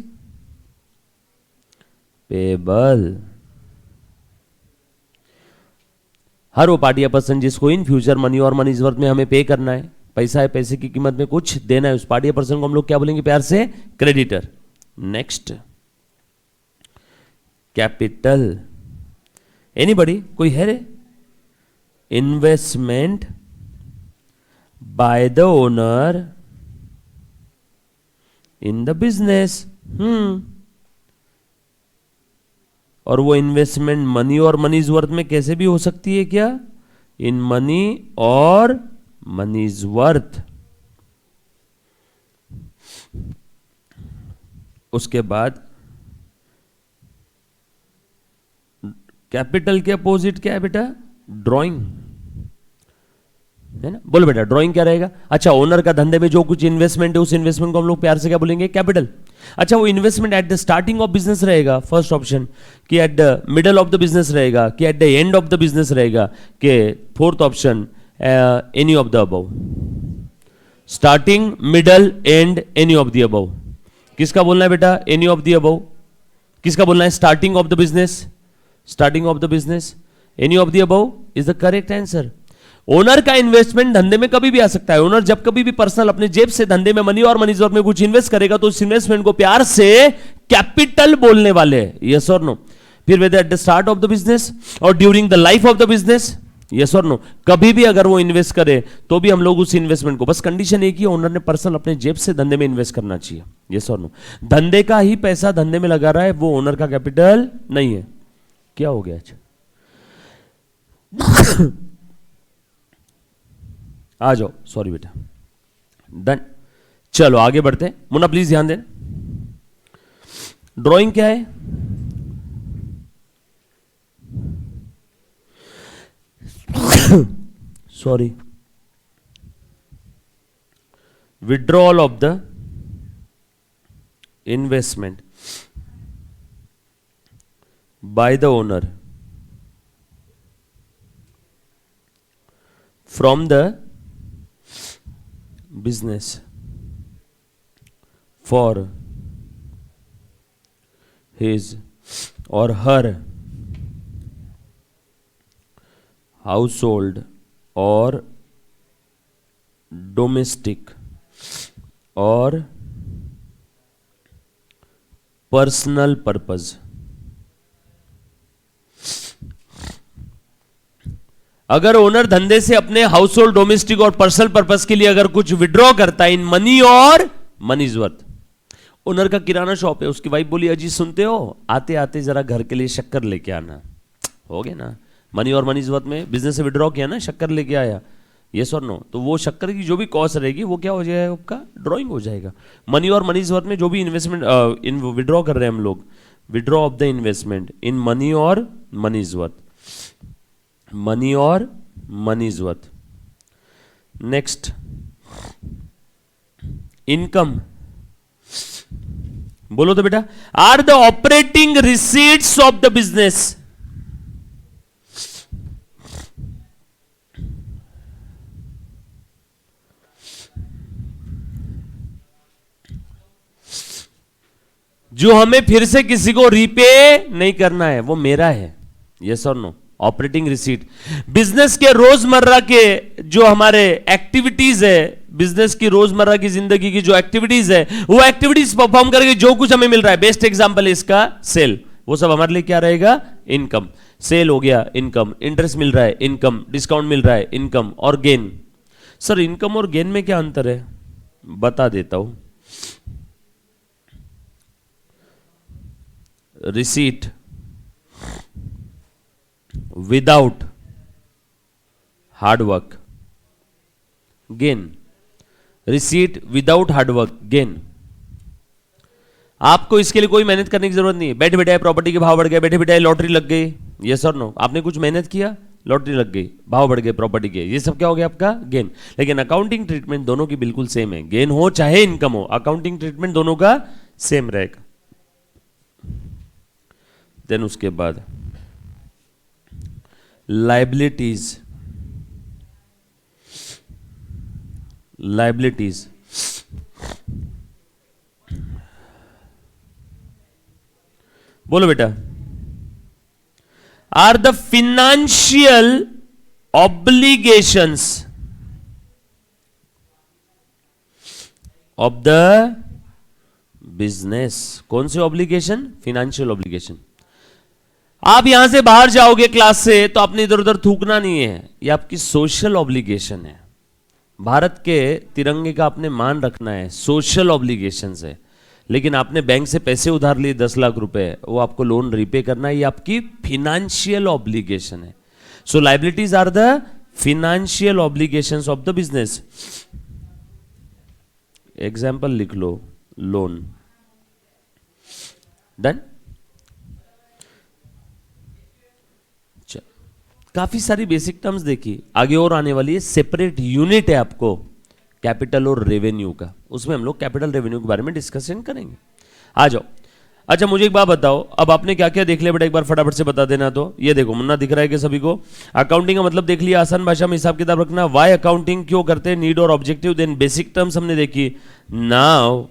payable. हर वो पार्टी या पर्सन जिसको इन फ्यूचर मनी और मनी वर्थ में हमें पे करना है, पैसा है, पैसे की कीमत में कुछ देना है, उस पार्टी या पर्सन को हम लोग क्या बोलेंगे प्यार से? क्रेडिटर। Next, capital. एनीबडी, कोई है रे? Investment by the owner in the business. और वो इन्वेस्टमेंट मनी और मनीज वर्थ में कैसे भी हो सकती है क्या? इन मनी और मनीज वर्थ। उसके बाद कैपिटल के अपोजिट क्या है बेटा? ड्राइंग, है ना? बोलो बेटा, ड्राइंग क्या रहेगा? अच्छा, ओनर का धंधे में जो कुछ इन्वेस्टमेंट है, उस इन्वेस्टमेंट को हम लोग प्यार से क्या बोलेंगे? कैपिटल। अच्छा, वो investment at the starting of business रहेगा, फर्स्ट ऑप्शन, कि at the middle of the business रहेगा, कि at the end of the business रहेगा, कि fourth option any of the above. Starting, middle, and, any of the above. किसका बोलना है बेटा? Any of the above. किसका बोलना है? Starting of the business, starting of the business, any of the above is the correct answer. Owner का investment धंधे में कभी भी आ सकता है। ओनर जब कभी भी पर्सनल अपने जेब से धंधे में मनी और मनी वर्थ में कुछ इन्वेस्ट करेगा, तो उस इन्वेस्टमेंट को प्यार से कैपिटल बोलने वाले, यस और नो? फिर whether at the start of the business और during the life of the business, yes और नो? कभी भी अगर वो इन्वेस्ट करे तो भी हम लोग उस इन्वेस्टमेंट को, बस कंडीशन एक ही, ओनर ने पर्सनल अपने जेब से धंधे में इन्वेस्ट करना चाहिए, यस और नो? धंधे का ही पैसा धंधे में लगा रहा है, वो ओनर का कैपिटल नहीं है। क्या हो गया? अच्छा, आ जाओ, सॉरी बेटा, डन। चलो आगे बढ़ते हैं। मुन्ना प्लीज ध्यान दें, ड्राइंग क्या है? sorry, withdrawal of the investment by the owner from the business for his or her household or domestic or personal purpose. अगर ओनर धंधे से अपने हाउस होल्ड, डोमेस्टिक और पर्सनल पर्पस के लिए अगर कुछ विड्रॉ करता है इन मनी और मनीज वर्थ। ओनर का किराना शॉप है, उसकी वाइफ बोली अजी सुनते हो, आते आते जरा घर के लिए शक्कर लेके आना। हो गया ना, मनी और मनीज वर्थ में बिजनेस से विड्रॉ किया ना, शक्कर लेके आया, यस और नो, तो वो शक्कर की जो भी कॉस्ट रहेगी वो क्या हो जाएगा, आपका ड्रॉइंग हो जाएगा। मनी और मनीज वर्थ में जो भी इन्वेस्टमेंट इन विड्रॉ कर रहे हैं हम लोग, withdraw of the investment in money और मनीज वर्थ, मनी और मनीज वर्थ। नेक्स्ट, इनकम, बोलो तो बेटा, are the operating receipts of the business. जो हमें फिर से किसी को रीपे नहीं करना है, वो मेरा है, यस और नो। ऑपरेटिंग रिसीट, बिजनेस के रोजमर्रा के जो हमारे एक्टिविटीज है, बिजनेस की रोजमर्रा की जिंदगी की जो एक्टिविटीज है, वो एक्टिविटीज परफॉर्म करके जो कुछ हमें मिल रहा है, बेस्ट एग्जांपल है इसका सेल, वो सब हमारे लिए क्या रहेगा, इनकम। सेल हो गया इनकम, इंटरेस्ट मिल रहा है इनकम, डिस्काउंट मिल रहा है इनकम, और गेन। सर इनकम और गेन में क्या अंतर है, बता देता हूं। Receipt without hard work, gain. Receipt without hard work, gain. आपको इसके लिए कोई मेहनत करने की जरूरत नहीं है। बैठे बैठे प्रॉपर्टी के भाव बढ़ गए, बैठे बैठे लॉटरी लग गई, यस और नो, आपने कुछ मेहनत किया, लॉटरी लग गई, भाव बढ़ गए प्रॉपर्टी के, ये सब क्या हो गया आपका, गेन। लेकिन अकाउंटिंग ट्रीटमेंट दोनों की बिल्कुल सेम है, गेन हो चाहे इनकम हो, अकाउंटिंग ट्रीटमेंट दोनों का सेम रहेगा। देन उसके बाद लाइबिलिटीज, लाइबिलिटीज बोलो बेटा, are the financial obligations of the business. कौन से ऑब्लिगेशन, फिनेंशियल ऑब्लिगेशन। आप यहां से बाहर जाओगे क्लास से तो आपने इधर उधर थूकना नहीं है, ये आपकी सोशल ऑब्लिगेशन है। भारत के तिरंगे का आपने मान रखना है, सोशल ऑब्लिगेशन है। लेकिन आपने बैंक से पैसे उधार लिए 10 लाख रुपए, वो आपको लोन रीपे करना है, ये आपकी फिनेंशियल ऑब्लिगेशन है। So liabilities are the financial obligations of the business. Example लिख लो, लोन। डन। काफी सारी बेसिक टर्म्स देखी, आगे और आने वाली है। सेपरेट यूनिट है आपको कैपिटल और रेवेन्यू का, उसमें हम लोग कैपिटल रेवेन्यू के बारे में डिस्कशन करेंगे। आ जाओ। अच्छा मुझे एक बात बताओ, अब आपने क्या क्या देख लिया बेटा, एक बार फटाफट से बता देना। तो ये देखो, मुन्ना दिख रहा है कि सभी को। अकाउंटिंग का मतलब देख लिया, आसान भाषा में हिसाब किताब रखना। वाई अकाउंटिंग, क्यों करते हैं, नीड और ऑब्जेक्टिव। देन बेसिक टर्म्स हमने देखी। नाउ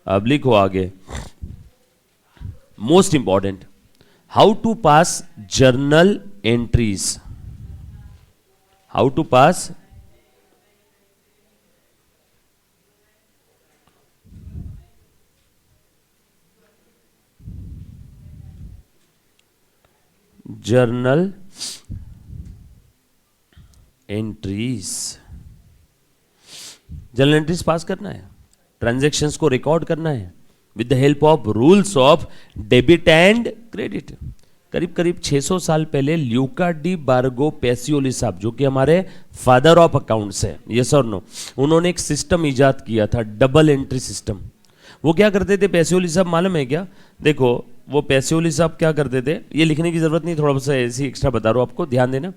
अब लिखो आगे, most important, how to pass journal entries. How to pass journal entries. Journal entries pass करना है, ट्रांजैक्शंस को रिकॉर्ड करना है with the help of rules of debit and credit. करीब करीब 600 साल पहले ल्यूका डी बार्गो पैसियोली साहब, जो कि हमारे फादर ऑफ अकाउंट्स है, यस और नो, उन्होंने एक सिस्टम इजाद किया था, डबल एंट्री सिस्टम। वो क्या करते थे पैसियोली साहब, मालूम है क्या? देखो वो पैसियोली साहब क्या करते थे, ये लिखने की जरूरत नहीं, थोड़ा सा ऐसी एक्स्ट्रा बता रहा हूं आपको, ध्यान देना।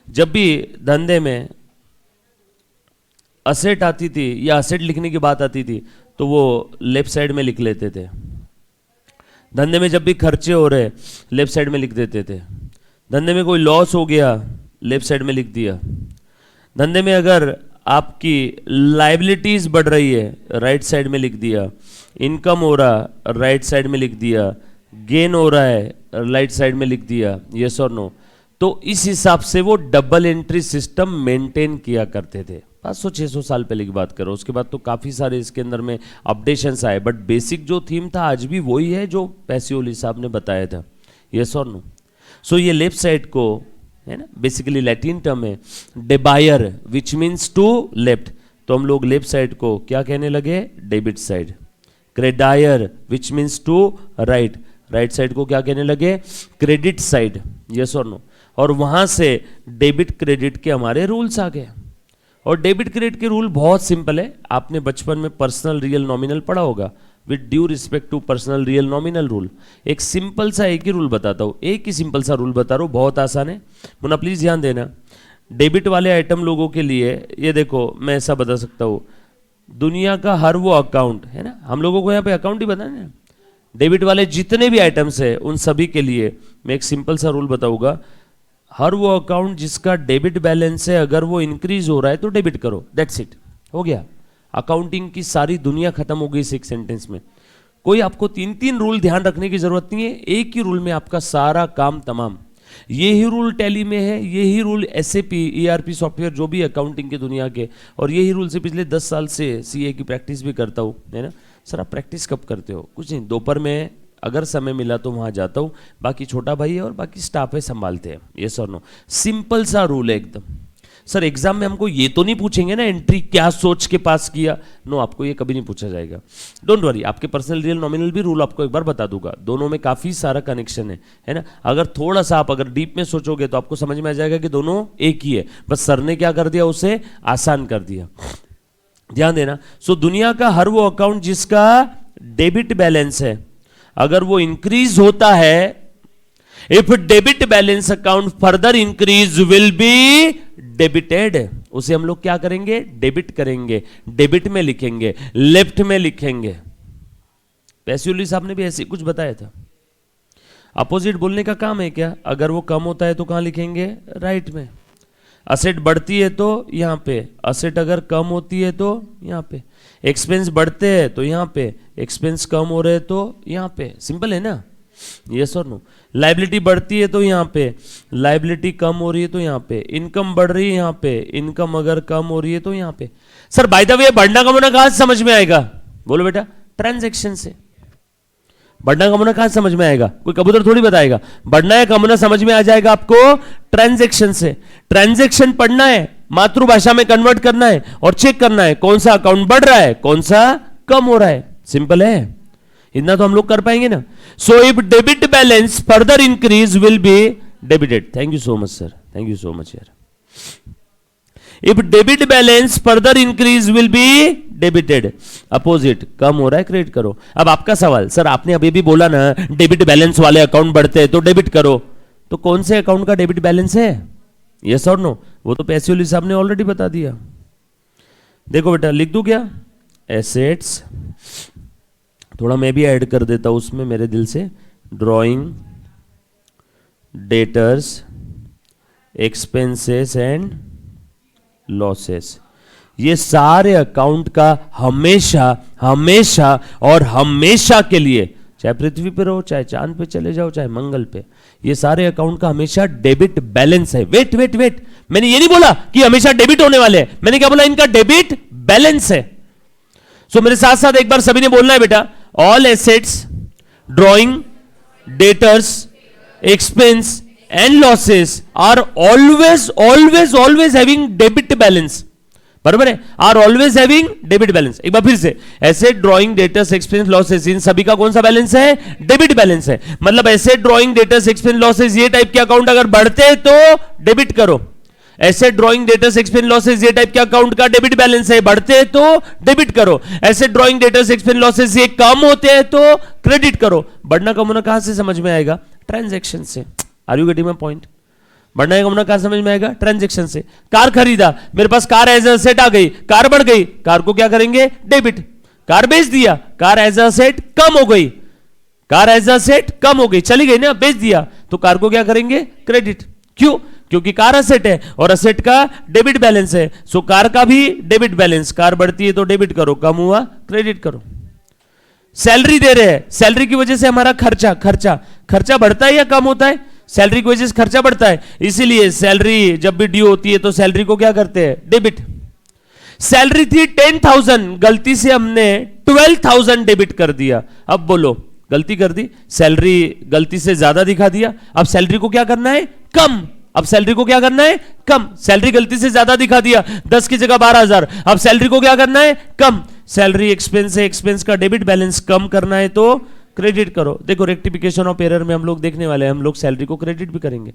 जब भी धंधे में असेट आती थी या असेट लिखने की बात आती थी तो वो लेफ्ट साइड में लिख लेते थे। धंधे में जब भी खर्चे हो रहे लेफ्ट साइड में लिख देते थे। धंधे में कोई लॉस हो गया लेफ्ट साइड में लिख दिया। धंधे में अगर आपकी लाइबिलिटीज बढ़ रही है राइट साइड में लिख दिया। इनकम हो रहा राइट साइड में लिख दिया। गेन हो रहा है राइट साइड में लिख दिया। यस और नो। तो इस हिसाब से वो डबल एंट्री सिस्टम मेंटेन किया करते थे। 500-600 साल पहले की बात करो। उसके बाद तो काफ़ी सारे इसके अंदर में अपडेशंस आए, बट बेसिक जो थीम था आज भी वही है जो पैसियोली साहब ने बताया था। यस और नो। सो ये लेफ्ट साइड को है ना, बेसिकली लैटिन टर्म है डेबायर विच मीन्स टू लेफ्ट, तो हम लोग लेफ्ट साइड को क्या कहने लगे, डेबिट साइड। क्रेडायर which means to right, right side को क्या कहने लगे, क्रेडिट साइड। यस और नो। और वहां से डेबिट क्रेडिट के हमारे रूल्स आ गए। और डेबिट क्रेडिट के रूल बहुत सिंपल है। आपने बचपन में पर्सनल रियल नॉमिनल पढ़ा होगा, with due respect to personal real nominal rule. एक सिंपल सा एक ही रूल बताता हूँ, एक ही सिंपल सा रूल बता रहा हूँ, बहुत आसान है। मुन्ना प्लीज ध्यान देना। डेबिट वाले आइटम लोगों के लिए ये देखो, मैं ऐसा बता सकता हूँ, दुनिया का हर वो अकाउंट है ना, हम लोगों को यहाँ पे अकाउंट ही बताना है। डेबिट वाले जितने भी आइटम्स है उन सभी के लिए मैं एक सिंपल सा रूल बताऊंगा। हर वो अकाउंट जिसका डेबिट बैलेंस है अगर वो इंक्रीज हो रहा है तो डेबिट करो, दैट्स इट, हो गया। अकाउंटिंग की सारी दुनिया खत्म हो गई इस एक सेंटेंस में। कोई आपको 3-3 रूल ध्यान रखने की जरूरत नहीं है, एक ही रूल में आपका सारा काम तमाम। ये ही रूल टैली में है, ये ही रूल SAP ERP सॉफ्टवेयर जो भी अकाउंटिंग की दुनिया के, और यही रूल से पिछले 10 साल से CA की प्रैक्टिस भी करता हूँ, है ना। सर आप प्रैक्टिस कब करते हो? कुछ नहीं, दोपहर में अगर समय मिला तो वहां जाता हूँ, बाकी छोटा भाई है और बाकी स्टाफ है संभालते हैं। यस और नो, सिंपल सा रूल है एकदम। सर एग्जाम में हमको ये तो नहीं पूछेंगे ना एंट्री क्या सोच के पास किया, नो, आपको ये कभी नहीं पूछा जाएगा। डोंट वरी, आपके पर्सनल रियल नॉमिनल भी रूल आपको एक बार बता दूंगा, दोनों में काफी सारा कनेक्शन है ना। अगर थोड़ा सा आप अगर डीप में सोचोगे तो आपको समझ में आ जाएगा कि दोनों एक ही है, बस सर ने क्या कर दिया, उसे आसान कर दिया। ध्यान देना। सो दुनिया का हर वो अकाउंट जिसका डेबिट बैलेंस है अगर वो इंक्रीज होता है, if debit balance account further increase will be debited, उसे हम लोग क्या करेंगे, डेबिट करेंगे। डेबिट में लिखेंगे, लेफ्ट में लिखेंगे। पैसियोली साहब ने भी ऐसे कुछ बताया था। अपोजिट बोलने का काम है क्या? अगर वो कम होता है तो कहां लिखेंगे, राइट में। असेट बढ़ती है तो यहां पे, असेट अगर कम होती है तो यहां पे। एक्सपेंस बढ़ते हैं तो यहां पे, एक्सपेंस कम हो रहे तो यहां पे। सिंपल है ना, यस और नो। लाइबिलिटी बढ़ती है तो यहां पे, लाइबिलिटी कम हो रही है तो यहां पे। इनकम बढ़ रही है यहां पे, इनकम अगर कम हो रही है तो यहां पे। सर बाय द वे बढ़ना कमाना कहां से समझ में आएगा? बोलो बेटा, ट्रांजैक्शन से। बढ़ना कमाना कहां समझ में आएगा? कोई कबूतर थोड़ी बताएगा। बढ़ना या कमाना समझ में आ जाएगा आपको ट्रांजैक्शन से। ट्रांजैक्शन पढ़ना है, मातृभाषा में कन्वर्ट करना है और चेक करना है कौन सा अकाउंट बढ़ रहा है, कौन सा कम हो रहा है। सिंपल है, इतना तो हम लोग कर पाएंगे ना। So if debit balance further increase will be debited. Thank you so much sir, thank you so much यार। If debit balance further increase will be debited. Opposite, कम हो रहा है क्रेडिट करो। अब आपका सवाल, सर आपने अभी भी बोला ना डेबिट बैलेंस वाले अकाउंट बढ़ते हैं तो डेबिट करो, तो कौन से अकाउंट का डेबिट बैलेंस है? यस और नो? वो तो पैसियोली साहब ने ऑलरेडी बता दिया। देखो बेटा, लिख दूं क्या? एसेट्स, थोड़ा मैं भी ऐड कर देता हूं उसमें मेरे दिल से, drawing, debtors, expenses and losses. ये सारे अकाउंट का हमेशा हमेशा और हमेशा के लिए, चाहे पृथ्वी पे रहो, चाहे चांद पे चले जाओ, चाहे मंगल पे, ये सारे अकाउंट का हमेशा डेबिट बैलेंस है। वेट वेट वेट, मैंने ये नहीं बोला कि हमेशा डेबिट होने वाले हैं, मैंने क्या बोला, इनका डेबिट बैलेंस है। सो मेरे साथ साथ एक बार सभी ने बोलना है बेटा, all assets, drawing, debtors, expense and losses are always always always having debit balance. बराबर है, are always having debit balance. एक बार फिर से, asset, drawing, debtors, expense, losses, इन सभी का कौन सा बैलेंस है? डेबिट बैलेंस है। मतलब asset, drawing, debtors, expense, losses, ये टाइप के अकाउंट अगर बढ़ते हैं तो डेबिट करो। Asset, drawing, debtors, expense, losses, ये टाइप के अकाउंट का डेबिट बैलेंस है, बढ़ते हैं तो डेबिट करो। Asset, drawing, debtors, expense, losses ये कम होते हैं तो क्रेडिट करो। बढ़ना कम होना कहां से समझ में आएगा? ट्रांजैक्शन से। Are you getting my point? बढ़ना है कमना कहां समझ में आएगा? ट्रांजैक्शन से। कार खरीदा, मेरे पास कार एज असेट आ गई, कार बढ़ गई, कार को क्या करेंगे? डेबिट। कार बेच दिया, कार एज असेट कम हो गई, कार एज असेट कम हो गई, चली गई ना, बेच दिया, तो कार को क्या करेंगे? क्रेडिट। क्यों? क्योंकि कार असेट है और असेट का डेबिट बैलेंस है, सो कार का भी डेबिट बैलेंस, कार बढ़ती है तो डेबिट करो, कम हुआ क्रेडिट करो। सैलरी दे रहे हैं, सैलरी की वजह से हमारा खर्चा खर्चा खर्चा बढ़ता है या कम होता है? सैलरी की वजह से खर्चा बढ़ता है, इसीलिए सैलरी जब भी ड्यू होती है तो सैलरी को क्या करते हैं? डेबिट। सैलरी थी 10,000, गलती से हमने 12,000 डेबिट कर दिया। अब बोलो, गलती कर दी, सैलरी गलती से ज्यादा दिखा दिया, अब सैलरी को क्या करना है? कम। अब सैलरी को क्या करना है? कम। सैलरी गलती से ज्यादा दिखा दिया, 10 की जगह 12,000, अब सैलरी को क्या करना है? कम। सैलरी एक्सपेंस है, एक्सपेंस का डेबिट बैलेंस कम करना है तो क्रेडिट करो। देखो रेक्टिफिकेशन ऑफ एरर में हम लोग देखने वाले हैं, हम लोग सैलरी को क्रेडिट भी करेंगे।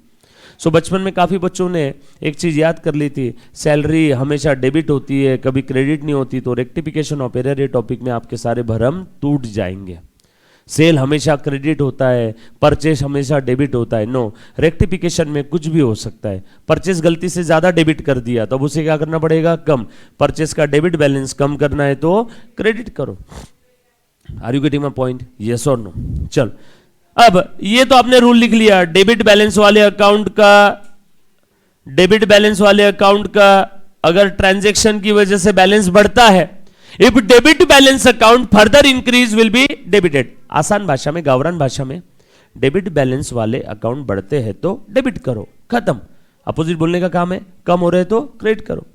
सो बचपन में काफी बच्चों ने एक चीज याद कर ली थी, सैलरी हमेशा डेबिट होती है, कभी क्रेडिट नहीं होती। तो रेक्टिफिकेशन ऑफ एरर ये टॉपिक में आपके सारे भ्रम टूट जाएंगे। सेल हमेशा क्रेडिट होता है, परचेस हमेशा डेबिट होता है, नो। रेक्टिफिकेशन में कुछ भी हो सकता है। परचेस गलती से ज्यादा डेबिट कर दिया तो अब उसे क्या करना पड़ेगा? कम। परचेस का डेबिट बैलेंस कम करना है तो क्रेडिट करो। Are you getting my point? Yes और नो? चल, अब ये तो आपने रूल लिख लिया, डेबिट बैलेंस वाले अकाउंट का, डेबिट बैलेंस वाले अकाउंट का अगर ट्रांजैक्शन की वजह से बैलेंस बढ़ता है, if debit balance account further increase will be debited. आसान भाषा में, गावरान भाषा में, डेबिट बैलेंस वाले अकाउंट बढ़ते हैं तो डेबिट करो, खत्म। अपोजिट बोलने का काम है, कम हो रहे तो क्रेडिट करो।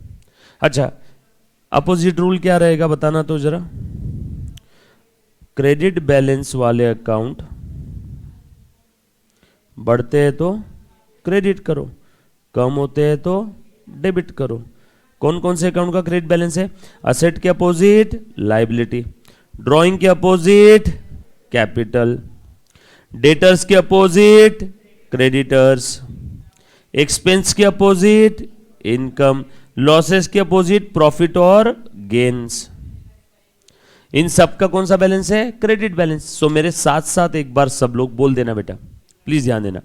अच्छा, अपोजिट रूल क्या रहेगा बताना तो जरा। क्रेडिट बैलेंस वाले अकाउंट बढ़ते हैं तो क्रेडिट करो, कम होते हैं तो डेबिट करो। कौन कौन से अकाउंट का क्रेडिट बैलेंस है? असेट के अपोजिट लायबिलिटी, ड्रॉइंग के अपोजिट कैपिटल, डेटर्स के अपोजिट क्रेडिटर्स, एक्सपेंस के अपोजिट इनकम, लॉसेस के अपोजिट प्रॉफिट और गेन्स। इन सब का कौन सा बैलेंस है? Credit balance. सो मेरे साथ साथ एक बार सब लोग बोल देना बेटा, प्लीज ध्यान देना।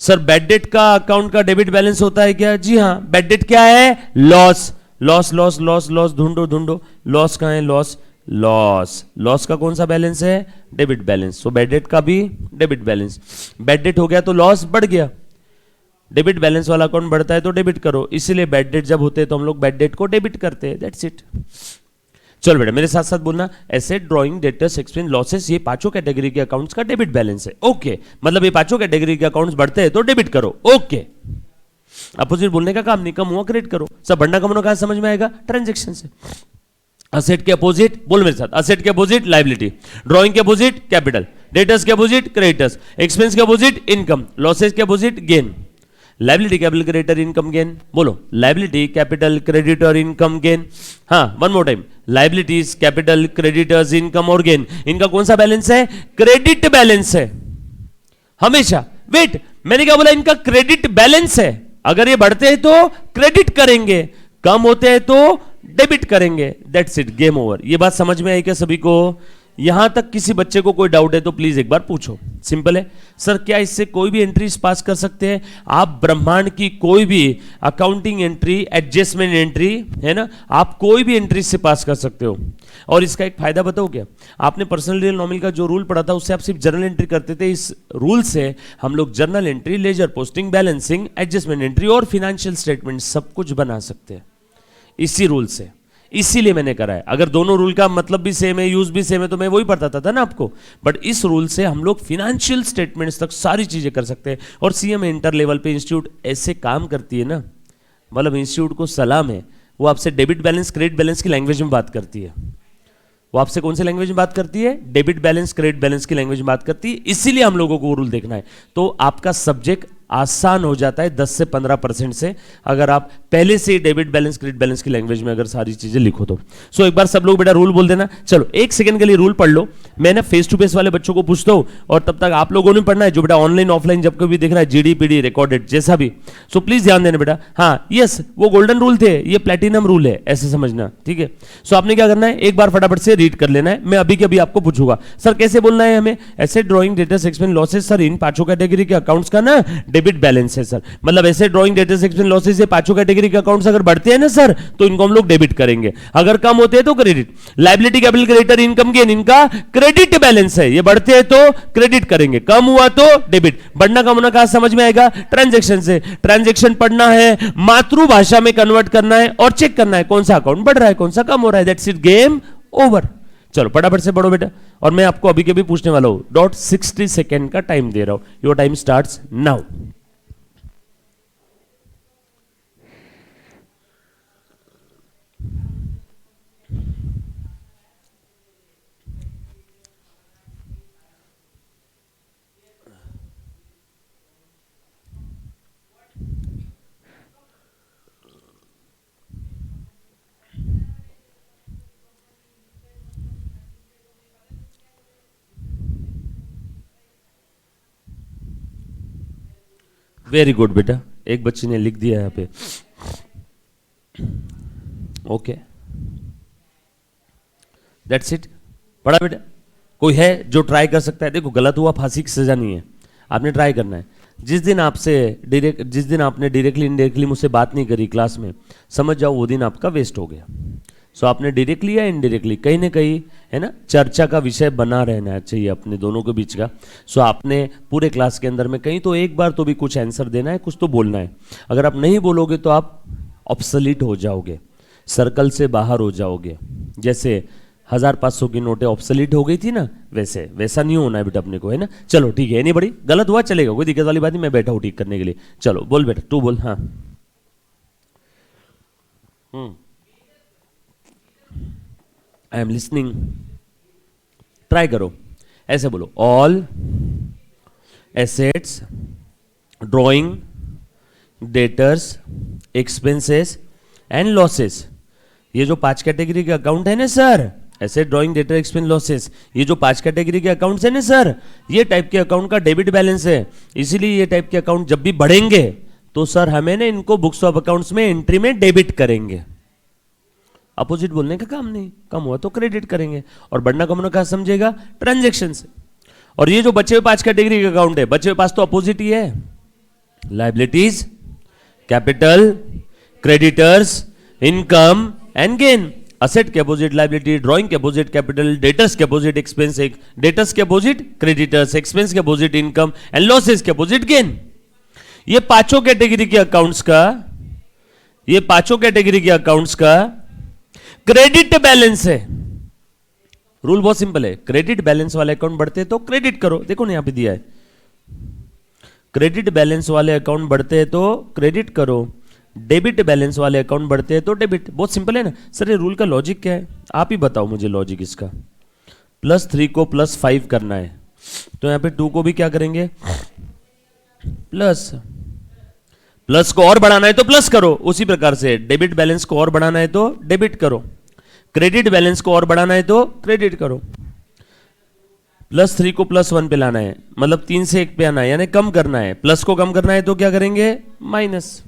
सर बैड डेट का अकाउंट का डेबिट बैलेंस होता है क्या? जी हाँ। बैड डेट क्या है? Loss. Loss loss loss loss, ढूंढो ढूंढो, लॉस कहां है? Loss loss. लॉस का कौन सा बैलेंस है? Debit balance. So bad debt का भी डेबिट बैलेंस। बैड डेट हो गया तो लॉस बढ़ गया, डेबिट बैलेंस वाला अकाउंट बढ़ता है तो डेबिट करो, इसीलिए बैड डेट जब होते हैं तो हम लोग बैड डेट को डेबिट करते हैं, दैट्स इट। चलो बेटा मेरे साथ साथ बोलना, asset, drawing, debtors, expense, losses, ये पांचों कैटेगरी के अकाउंट्स का डेबिट बैलेंस है। ओके, मतलब ये पांचों कैटेगरी के अकाउंट्स बढ़ते हैं तो डेबिट करो। ओके, अपोजिट बोलने का काम नहीं, कम हुआ क्रेडिट करो। सब बढ़ना कम होना कहां समझ में आएगा? ट्रांजैक्शन से। असेट के अपोजिट, बोल मेरे साथ, असेट के अपोजिट लायबिलिटी, ड्रॉइंग के अपोजिट कैपिटल, डेटर्स के अपोजिट क्रेडिटर्स, एक्सपेंस के अपोजिट इनकम, लॉसेस के opposite gain. Liability capital creditor income gain, बोलो liability capital creditor income gain. हाँ, one more time, liabilities capital creditors income और gain, इनका कौन सा बैलेंस है? क्रेडिट बैलेंस है हमेशा। वेट, मैंने क्या बोला? इनका क्रेडिट बैलेंस है। अगर ये बढ़ते हैं तो क्रेडिट करेंगे, कम होते हैं तो डेबिट करेंगे, दैट्स इट, गेम ओवर। ये बात समझ में आई क्या सभी को? यहां तक किसी बच्चे को कोई डाउट है तो प्लीज एक बार पूछो। सिंपल है सर, क्या इससे कोई भी एंट्री पास कर सकते हैं? आप ब्रह्मांड की कोई भी अकाउंटिंग एंट्री, एडजस्टमेंट एंट्री है ना, आप कोई भी एंट्री से पास कर सकते हो। और इसका एक फायदा बताओ क्या, आपने पर्सनल रियल नॉमिनल का जो रूल पढ़ा था उससे आप सिर्फ जर्नल एंट्री करते थे। इस रूल से हम लोग journal entry, ledger posting, balancing, adjustment entry और फिनेंशियल स्टेटमेंट सब कुछ बना सकते हैं इसी रूल से। इसीलिए मैंने करा है। अगर दोनों रूल का मतलब भी सेम है, यूज भी सेम है, तो मैं वही पढ़ता था ना आपको। बट इस रूल से हम लोग फिनेंशियल स्टेटमेंट्स तक सारी चीजें कर सकते हैं। और सीएम इंटर लेवल पे इंस्टीट्यूट ऐसे काम करती है ना, मतलब इंस्टीट्यूट को सलाम है, वो आपसे डेबिट बैलेंस, क्रेडिट बैलेंस की लैंग्वेज में बात करती है। वो आपसे कौन सी लैंग्वेज में बात करती है? डेबिट बैलेंस, क्रेडिट बैलेंस की लैंग्वेज में बात करती है। इसीलिए हम लोगों को वो रूल देखना है। तो आपका सब्जेक्ट आसान हो जाता है 10 से 15% से, अगर आप पहले से ही डेबिट बैलेंस क्रेडिट बैलेंस की लैंग्वेज में अगर सारी चीजें लिखो तो। सो एक बार सब लोग बेटा रूल बोल देना। चलो एक सेकंड के लिए रूल पढ़ लो, मैं ना फेस टू फेस वाले बच्चों को पूछता हूं और तब तक आप लोगों ने पढ़ना है, जो बेटा ऑनलाइन ऑफलाइन जब कभी देख रहा है जीडीपीडी रिकॉर्डेड जैसा भी। सो प्लीज ध्यान देना बेटा। हाँ यस, वो गोल्डन रूल थे, ये प्लेटिनम रूल है, ऐसे समझना, ठीक है। सो आपने क्या करना है, एक बार फटाफट से रीड कर लेना है। मैं अभी के अभी आपको पूछूंगा सर कैसे बोलना है हमें, asset drawing debtors expense losses. Sir इन पांचों कैटेगरी के अकाउंट्स का ना डेबिट बैलेंस है सर, मतलब asset drawing debtors expense losses ये पांचों कैटेगरी के अकाउंट्स अगर बढ़ते हैं ना सर तो इनको हम लोग डेबिट करेंगे, अगर कम होते हैं तो credit. Liability capital creditor income gain इनका क्रेडिट बैलेंस है, ये बढ़ते हैं तो क्रेडिट करेंगे, कम हुआ तो डेबिट। बढ़ना कम होना कहां समझ में आएगा, ट्रांजैक्शन से। ट्रांजैक्शन पढ़ना है, मातृभाषा में कन्वर्ट करना है और चेक करना है कौन सा अकाउंट बढ़ रहा है कौन सा कम हो रहा है, दैट्स इट, गेम ओवर। चलो फटाफट से पढ़ो बेटा, और मैं आपको अभी के भी पूछने वाला हूं, डॉट 60 सेकेंड का टाइम दे रहा हूं, your time starts now. Very good बेटा, एक बच्चे ने लिख दिया यहाँ पे, ओके दैट्स इट। पढ़ा बेटा, कोई है जो ट्राई कर सकता है? देखो गलत हुआ फांसी की सजा नहीं है, आपने ट्राई करना है। जिस दिन आपने डायरेक्टली इनडायरेक्टली मुझसे बात नहीं करी क्लास में, समझ जाओ वो दिन आपका वेस्ट हो गया। सो आपने डायरेक्टली या इनडायरेक्टली कहीं ना कहीं है ना चर्चा का विषय बना रहना चाहिए अपने दोनों के बीच का। सो आपने पूरे क्लास के अंदर में कहीं तो एक बार तो भी कुछ आंसर देना है, कुछ तो बोलना है। अगर आप नहीं बोलोगे तो आप ऑब्सोलीट हो जाओगे, सर्कल से बाहर हो जाओगे। जैसे 1500 की नोटें ऑब्सोलीट हो गई थी ना, वैसा नहीं होना है बेटा अपने को, है ना। चलो ठीक है, नहीं बड़ी गलत हुआ चलेगा, कोई दिक्कत वाली बात नहीं, मैं बैठा हूँ ठीक करने के लिए। चलो बोल बेटा, तू बोल। हाँ आई एम लिसनिंग, ट्राई करो, ऐसे बोलो, all assets drawing debtors expenses and losses. ये जो 5 कैटेगरी के अकाउंट है ना sir, asset drawing debtor expense losses, ये जो 5 कैटेगरी के अकाउंट्स है ना सर, ये टाइप के अकाउंट का डेबिट बैलेंस है। इसीलिए ये टाइप के अकाउंट जब भी बढ़ेंगे तो सर हमें ना इनको बुक्स ऑफ अकाउंट्स में एंट्री में डेबिट करेंगे। अपोजिट बोलने का काम नहीं, कम हुआ तो क्रेडिट करेंगे, और बढ़ना कम होना कहां समझेगा, ट्रांजैक्शन से। और ये जो बचे हुए 5 कैटेगरी के अकाउंट है, बचे हुए पास तो अपोजिट ही है, liabilities capital creditors income and gain. Asset के अपोजिट लायबिलिटी, ड्राइंग के अपोजिट कैपिटल, डेटर्स के अपोजिट एक्सपेंस, डेटर्स के अपोजिट क्रेडिटर्स, एक्सपेंस के अपोजिट इनकम एंड लॉसेस के अपोजिट गेन। ये पांचों कैटेगरी के अकाउंट्स का क्रेडिट बैलेंस है। रूल बहुत सिंपल है, क्रेडिट बैलेंस वाले अकाउंट बढ़ते हैं तो क्रेडिट करो, देखो ना यहां पे दिया है, क्रेडिट बैलेंस वाले अकाउंट बढ़ते हैं तो क्रेडिट करो, डेबिट बैलेंस वाले अकाउंट बढ़ते हैं तो डेबिट। बहुत सिंपल है ना सर, ये रूल का लॉजिक क्या है, आप ही बताओ मुझे लॉजिक इसका। +3 को +5 करना है तो यहां पे 2 को भी क्या करेंगे, प्लस को और बढ़ाना है तो प्लस करो। उसी प्रकार से डेबिट बैलेंस को और बढ़ाना है तो डेबिट करो, क्रेडिट बैलेंस को और बढ़ाना है तो क्रेडिट करो। +3 को +1 पे लाना है, मतलब 3 से 1 पे आना है, यानी कम करना है। प्लस को कम करना है तो क्या करेंगे, माइनस।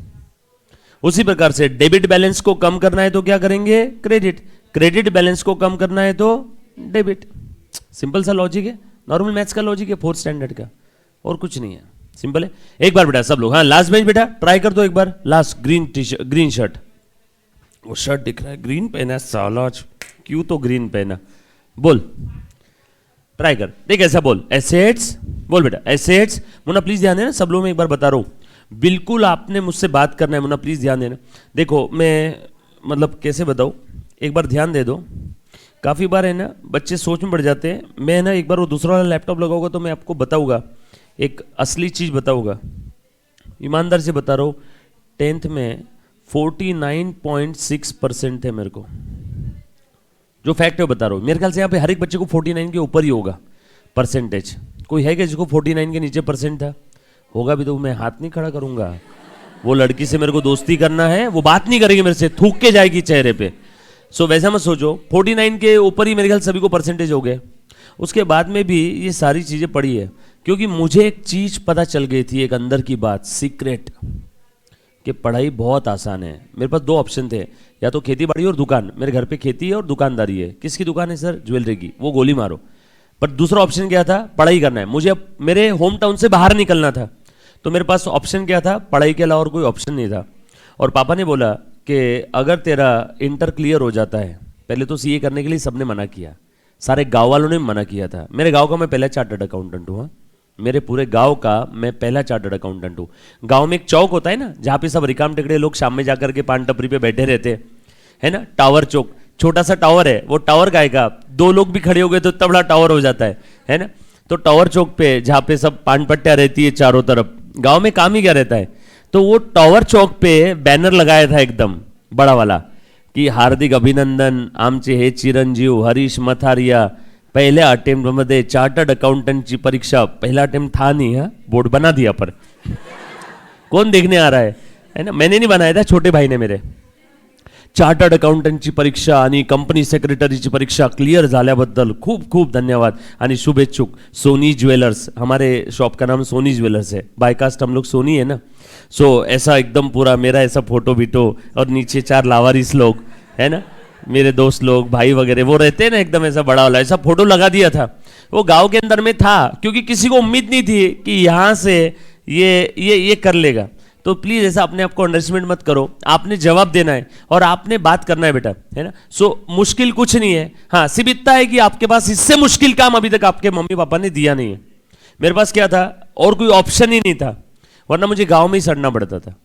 उसी प्रकार से डेबिट बैलेंस को कम करना है तो क्या करेंगे, क्रेडिट। क्रेडिट बैलेंस को कम करना है तो डेबिट। सिंपल सा लॉजिक है, नॉर्मल मैथ्स का लॉजिक है 4th स्टैंडर्ड का, और कुछ नहीं है, सिंपल है। एक बार बेटा सब लोग, हाँ लास्ट बेंच बेटा ट्राई कर दो एक बार। लास्ट ग्रीन शर्ट, वो शर्ट दिख रहा है ग्रीन पहना, साला क्यों तो ग्रीन पहना, बोल ट्राई कर देख ऐसा बोल। एसेट्स बोल बेटा, एसेट्स। मुन्ना प्लीज ध्यान देना, सब लोग मैं एक बार बता रहा हूं, बिल्कुल आपने मुझसे बात करना है। मुन्ना प्लीज ध्यान देना। देखो मैं मतलब कैसे बताऊं, एक बार ध्यान दे दो। काफी बार है ना बच्चे सोच में पड़ जाते हैं। मैं ना एक बार वो दूसरा वाला लैपटॉप लगाऊंगा तो मैं आपको बताऊंगा, एक असली चीज बताऊंगा, ईमानदार से बता रहा हूं। 10th में 49.6% थे मेरे को, जो फैक्ट है बता रहा हूं। मेरे ख्याल से यहाँ पे हर एक बच्चे को 49 के ऊपर ही होगा परसेंटेज। कोई है क्या जिसको 49 के नीचे परसेंट था? होगा भी तो मैं हाथ नहीं खड़ा करूंगा। वो लड़की से मेरे को दोस्ती करना है, वो बात नहीं करेगी मेरे से, थूक के जाएगी चेहरे पे। सो वैसा मत सोचो। 49 के ऊपर ही मेरे ख्याल सभी को परसेंटेज हो गए। उसके बाद में भी ये सारी चीजें पड़ी है, क्योंकि मुझे एक चीज पता चल गई थी, एक अंदर की बात, सीक्रेट, कि पढ़ाई बहुत आसान है। मेरे पास 2 ऑप्शन थे, या तो खेती बाड़ी और दुकान। मेरे घर पे खेती है और दुकानदारी है। किसकी दुकान है सर? ज्वेलरी की। वो गोली मारो। पर दूसरा ऑप्शन क्या था? पढ़ाई करना है। मुझे अब मेरे होम टाउन से बाहर निकलना था, तो मेरे पास ऑप्शन क्या था? पढ़ाई के अलावा और कोई ऑप्शन नहीं था। और पापा ने बोला कि अगर तेरा इंटर क्लियर हो जाता है, पहले तो सीए करने के लिए सबने मना किया, सारे गांव वालों ने मना किया था। मेरे गांव का मैं पहला चार्टर्ड अकाउंटेंट हूँ। मेरे पूरे गांव का मैं पहला चार्टर्ड अकाउंटेंट हूँ। गांव में एक चौक होता है ना, जहाँ पे सब रिकाम टेकड़े लोग शाम में जाकर के पान टपरी पे बैठे रहते हैं, है ना, टावर चौक। छोटा सा टावर है, वो टावर का आएगा, 2 लोग भी खड़े हो गए तो इतना बड़ा टावर हो जाता है ना। तो टावर चौक पे जहाँ पे सब पान पट्टियाँ रहती है चारों तरफ, गांव में काम ही क्या रहता है, तो वो टावर चौक पे बैनर लगाया था एकदम बड़ा वाला की हार्दिक अभिनंदन, आमचे हे चिरंजीव हरीश मथारिया पहिल्या अटेम्प्ट मध्ये चार्टर्ड अकाउंटंटची परीक्षा। पहला अटेम्प्ट था नहीं, हा, बोर्ड बना दिया पर कौन देखने आ रहा है ना। मैंने नहीं बनाया था, छोटे भाई ने मेरे। चार्टर्ड अकाउंटंटची परीक्षा आणि कंपनी सेक्रेटरीची परीक्षा क्लियर झाल्याबद्दल खूप खूप धन्यवाद आणि शुभेच्छुक। सोनी ज्वेलर्स, हमारे शॉप का नाम सोनी ज्वेलर्स है, बायकास्ट हम लोग सोनी है ना। सो ऐसा एकदम पूरा मेरा ऐसा फोटो बिटो, और नीचे 4 लावारिस लोग, है ना, मेरे दोस्त लोग, भाई वगैरह वो रहते हैं ना, एकदम ऐसा बड़ा वाला ऐसा फोटो लगा दिया था। वो गांव के अंदर में था, क्योंकि किसी को उम्मीद नहीं थी कि यहाँ से ये कर लेगा। तो प्लीज ऐसा अपने आप को अंडरस्टिमेट मत करो। आपने जवाब देना है और आपने बात करना है बेटा, है ना। सो मुश्किल कुछ नहीं है, हाँ सिर्फ इतना है कि आपके पास इससे मुश्किल काम अभी तक आपके मम्मी पापा ने दिया नहीं है। मेरे पास क्या था, और कोई ऑप्शन ही नहीं था, वरना मुझे गांव में ही सड़ना पड़ता था।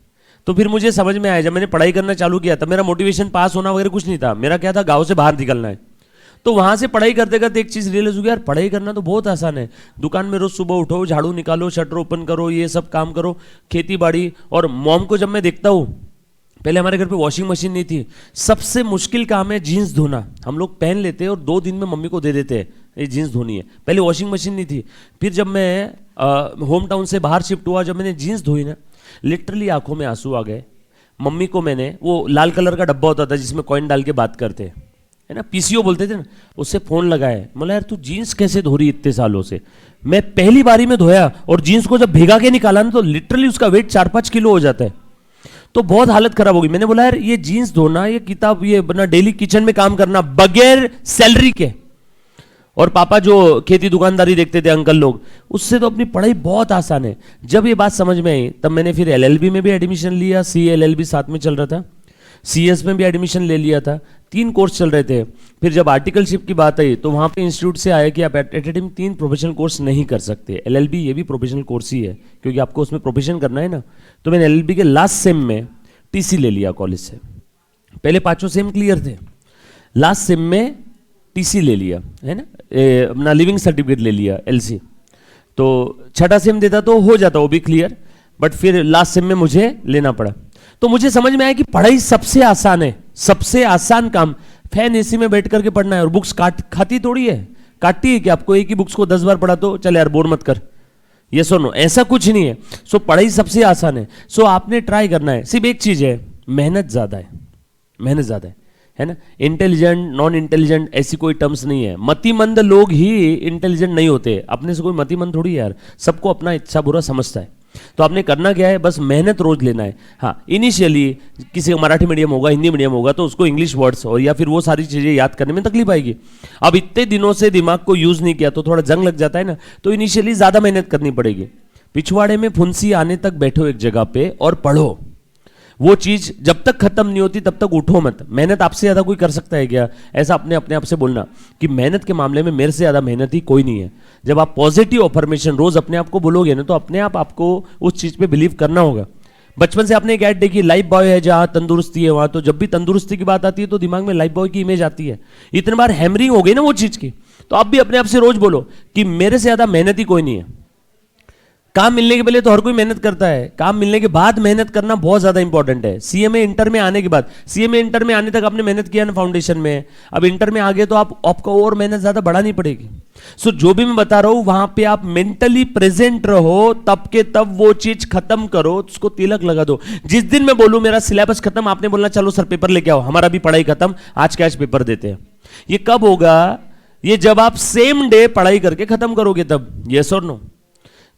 तो फिर मुझे समझ में आया, जब मैंने पढ़ाई करना चालू किया था, मेरा मोटिवेशन पास होना वगैरह कुछ नहीं था। मेरा क्या था, गांव से बाहर निकलना है। तो वहां से पढ़ाई करते करते एक चीज रियलाइज हो गया, यार पढ़ाई करना तो बहुत आसान है। दुकान में रोज सुबह उठो, झाड़ू निकालो, शटर ओपन करो, ये सब काम करो, खेती बाड़ी। और मॉम को जब मैं देखता हूँ, पहले हमारे घर पे वॉशिंग मशीन नहीं थी, सबसे मुश्किल काम है जीन्स धोना। हम लोग पहन लेते हैं और 2 दिन में मम्मी को दे देते हैं, ये जीन्स धोनी है। पहले वॉशिंग मशीन नहीं थी। फिर जब मैं होम टाउन से बाहर शिफ्ट हुआ, जब मैंने जीन्स धोई ना, लिटरली आंखों में आंसू आ गए। मम्मी को मैंने, वो लाल कलर का डब्बा होता था जिसमें कॉइन डाल के बात करते, है ना, पीसीओ बोलते थे ना, उससे फोन लगाए। बोला यार तू जीन्स कैसे धो रही इतने सालों से। मैं पहली बारी में धोया और जीन्स को जब भिगा के निकाला ना, तो लिटरली उसका वेट 4-5 किलो हो जाता है। तो बहुत हालत खराब हो गई। मैंने बोला यार ये जीन्स धोना, ये किताब, ये अपना डेली किचन में काम करना बगैर सैलरी के, और पापा जो खेती दुकानदारी देखते थे अंकल लोग, उससे तो अपनी पढ़ाई बहुत आसान है। जब ये बात समझ में आई, तब मैंने फिर एलएलबी में भी एडमिशन लिया, CA-LLB साथ में चल रहा था, CS में भी एडमिशन ले लिया था। 3 कोर्स चल रहे थे। फिर जब आर्टिकलशिप की बात आई, तो वहाँ पे इंस्टीट्यूट से आया कि आप at a time 3 professional course नहीं कर सकते। LLB ये भी प्रोफेशनल कोर्स ही है, क्योंकि आपको उसमें प्रोफेशन करना है ना। तो मैंने LLB के लास्ट सेम में TC ले लिया कॉलेज से। पहले 5 सेम क्लियर थे, लास्ट सेम में TC ले लिया, है ना, अपना लिविंग सर्टिफिकेट ले लिया, LC। तो 6ठा सेम देता तो हो जाता वो भी क्लियर, बट फिर लास्ट सेम में मुझे लेना पड़ा। तो मुझे समझ में आया कि पढ़ाई सबसे आसान है, सबसे आसान काम फैन AC में बैठ करके पढ़ना है। और बुक्स खाती थोड़ी है, काटती है कि आपको एक ही बुक्स को 10 बार पढ़ा तो चल यार बोर मत कर, ये सुनो, ऐसा कुछ नहीं है। सो पढ़ाई सबसे आसान है। सो आपने ट्राई करना है। सिर्फ एक चीज है, मेहनत ज्यादा है, मेहनत ज्यादा है ना। इंटेलिजेंट नॉन इंटेलिजेंट ऐसी कोई टर्म्स नहीं है। मतिमंद लोग ही इंटेलिजेंट नहीं होते। अपने से कोई मतिमंद थोड़ी है यार, सबको अपना अच्छा बुरा समझता है। तो आपने करना क्या है, बस मेहनत रोज लेना है। हाँ, इनिशियली किसी का मराठी मीडियम होगा, हिंदी मीडियम होगा, तो उसको इंग्लिश वर्ड्स और या फिर वो सारी चीजें याद करने में तकलीफ आएगी। अब इतने दिनों से दिमाग को यूज नहीं किया तो थोड़ा जंग लग जाता है ना। तो इनिशियली ज्यादा मेहनत करनी पड़ेगी। पिछवाड़े में फुंसी आने तक बैठो एक जगह पे और पढ़ो। वो चीज जब तक खत्म नहीं होती तब तक उठो मत। मेहनत आपसे ज्यादा कोई कर सकता है क्या? ऐसा अपने आप से बोलना कि मेहनत के मामले में मेरे से ज्यादा मेहनत ही कोई नहीं है। जब आप पॉजिटिव अफर्मेशन रोज अपने आप को बोलोगे ना, तो अपने आप आपको उस चीज पे बिलीव करना होगा। बचपन से आपने एक ऐड देखी, लाइफ बॉय है जहां तंदुरुस्ती है वहां, तो जब भी तंदुरुस्ती की बात आती है तो दिमाग में लाइफ बॉय की इमेज आती है। इतने बार हैमरिंग हो गई ना वो चीज की, तो आप भी अपने आप से रोज बोलो कि मेरे से ज्यादा मेहनत ही कोई नहीं है। काम मिलने के पहले तो हर कोई मेहनत करता है, काम मिलने के बाद मेहनत करना बहुत ज्यादा इंपॉर्टेंट है। सीएमए इंटर में आने के बाद, सीएमए इंटर में आने तक आपने मेहनत किया ना फाउंडेशन में, अब इंटर में आ गए तो आपको और मेहनत ज्यादा बढ़ानी पड़ेगी। सो जो भी मैं बता रहा हूं वहां पे आप मेंटली प्रेजेंट रहो, तब के तब वो चीज खत्म करो, उसको तिलक लगा दो। जिस दिन मैं बोलूं मेरा सिलेबस खत्म, आपने बोलना चलो सर पेपर लेके आओ, हमारा भी पढ़ाई खत्म, आज के आज पेपर देते हैं। ये कब होगा? ये जब आप सेम डे पढ़ाई करके खत्म करोगे तब। यस और नो?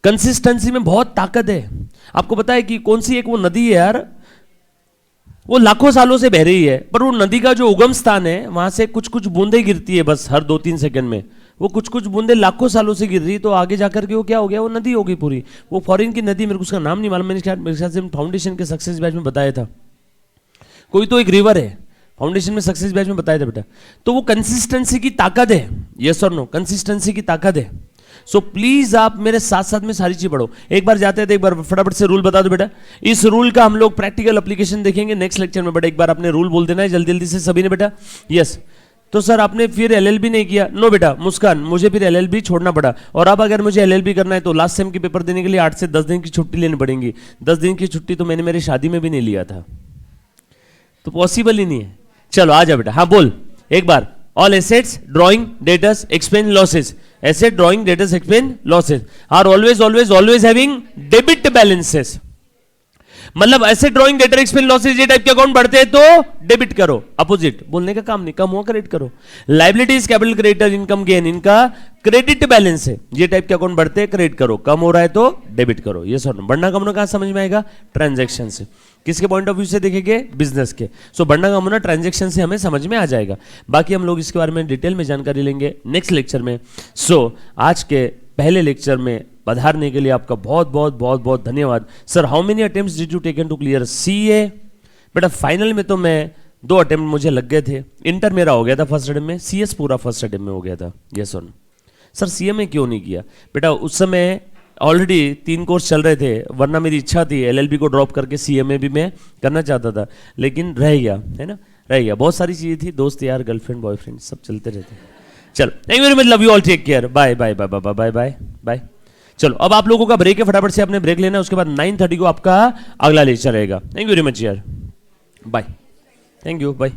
कंसिस्टेंसी में बहुत ताकत है। आपको पता है कि कौन सी एक वो नदी है यार, वो लाखों सालों से बह रही है, पर वो नदी का जो उगम स्थान है वहां से कुछ कुछ बूंदें गिरती है बस हर 2-3 सेकंड में। वो कुछ कुछ बूंदें लाखों सालों से गिर रही, तो आगे जाकर के वो क्या हो गया, वो नदी हो गई पूरी। वो फॉरेन की नदी, मेरे को उसका नाम नहीं मालूम, मेरे ख्याल से फाउंडेशन के सक्सेस बैच में बताया था, कोई तो एक रिवर है, फाउंडेशन में सक्सेस बैच में बताया था बेटा। तो वो कंसिस्टेंसी की ताकत है। यस और नो? कंसिस्टेंसी की ताकत है। सो प्लीज आप मेरे साथ साथ में सारी चीज पढ़ो। एक बार जाते हैं तो एक बार फटाफट से रूल बता दो बेटा। इस रूल का हम लोग प्रैक्टिकल एप्लीकेशन देखेंगे नेक्स्ट लेक्चर में बेटा। एक बार आपने रूल बोल देना है जल्दी जल्दी से सभी ने बेटा। यस। तो सर आपने फिर एलएलबी नहीं किया? नो बेटा मुस्कान, मुझे फिर एलएलबी छोड़ना पड़ा, और अब अगर मुझे एलएलबी करना है तो लास्ट सेम के पेपर देने के लिए 8 से 10 दिन की छुट्टी लेनी पड़ेगी। 10 दिन की छुट्टी तो मैंने मेरी शादी में भी नहीं लिया था, तो पॉसिबल ही नहीं है। चलो आ जा बेटा। हाँ बोल एक बार। All assets, drawing, debtors, expense, losses. Asset, drawing, debtors, expense, losses are always always always having debit balances. मतलब ऐसे ड्रॉइंग, डेटर, एक्सपेंस, लॉसेस ये टाइप के अकाउंट बढ़ते हैं तो डेबिट करो। अपोजिट बोलने का काम नहीं, कम हुआ क्रेडिट करो। Liabilities, capital, creditor, income, gain, इनका क्रेडिट बैलेंस है, ये टाइप के अकाउंट बढ़ते हैं क्रेडिट करो, कम हो रहा है तो डेबिट करो। ये सर बढ़ना कम होना कहां समझ में आएगा? ट्रांजैक्शन से। किसके पॉइंट ऑफ व्यू से देखेंगे? बिजनेस के। सो बढ़ना कम होना ट्रांजैक्शन से हमें समझ में आ जाएगा। बाकी हम लोग इसके बारे में डिटेल में जानकारी लेंगे नेक्स्ट लेक्चर में। सो आज के पहले लेक्चर में पधारने के लिए आपका बहुत बहुत बहुत बहुत धन्यवाद। Sir how many attempts did you taken to clear CA? बेटा फाइनल में तो मैं 2 अटेम्प्ट मुझे लग गए थे। इंटर मेरा हो गया था फर्स्ट अटेम्प्ट में, सीएस पूरा फर्स्ट अटेम्प्ट में हो गया था। यस और सर सीए में क्यों नहीं किया? बेटा उस समय ऑलरेडी 3 कोर्स चल रहे थे, वरना मेरी इच्छा थी एलएलबी को ड्रॉप करके सीए में भी मैं करना चाहता था, लेकिन रह गया, है ना, रह गया। बहुत सारी चीजें थी, दोस्त यार, गर्लफ्रेंड, बॉयफ्रेंड सब चलते रहते। चलो thank you very much, love you all, take care, bye bye bye bye bye bye bye. चलो अब आप लोगों का ब्रेक है, फटाफट से आपने ब्रेक लेना है, उसके बाद 9:30 को आपका अगला लेक्चर रहेगा। थैंक यू वेरी मच यार, बाय, थैंक यू, बाय।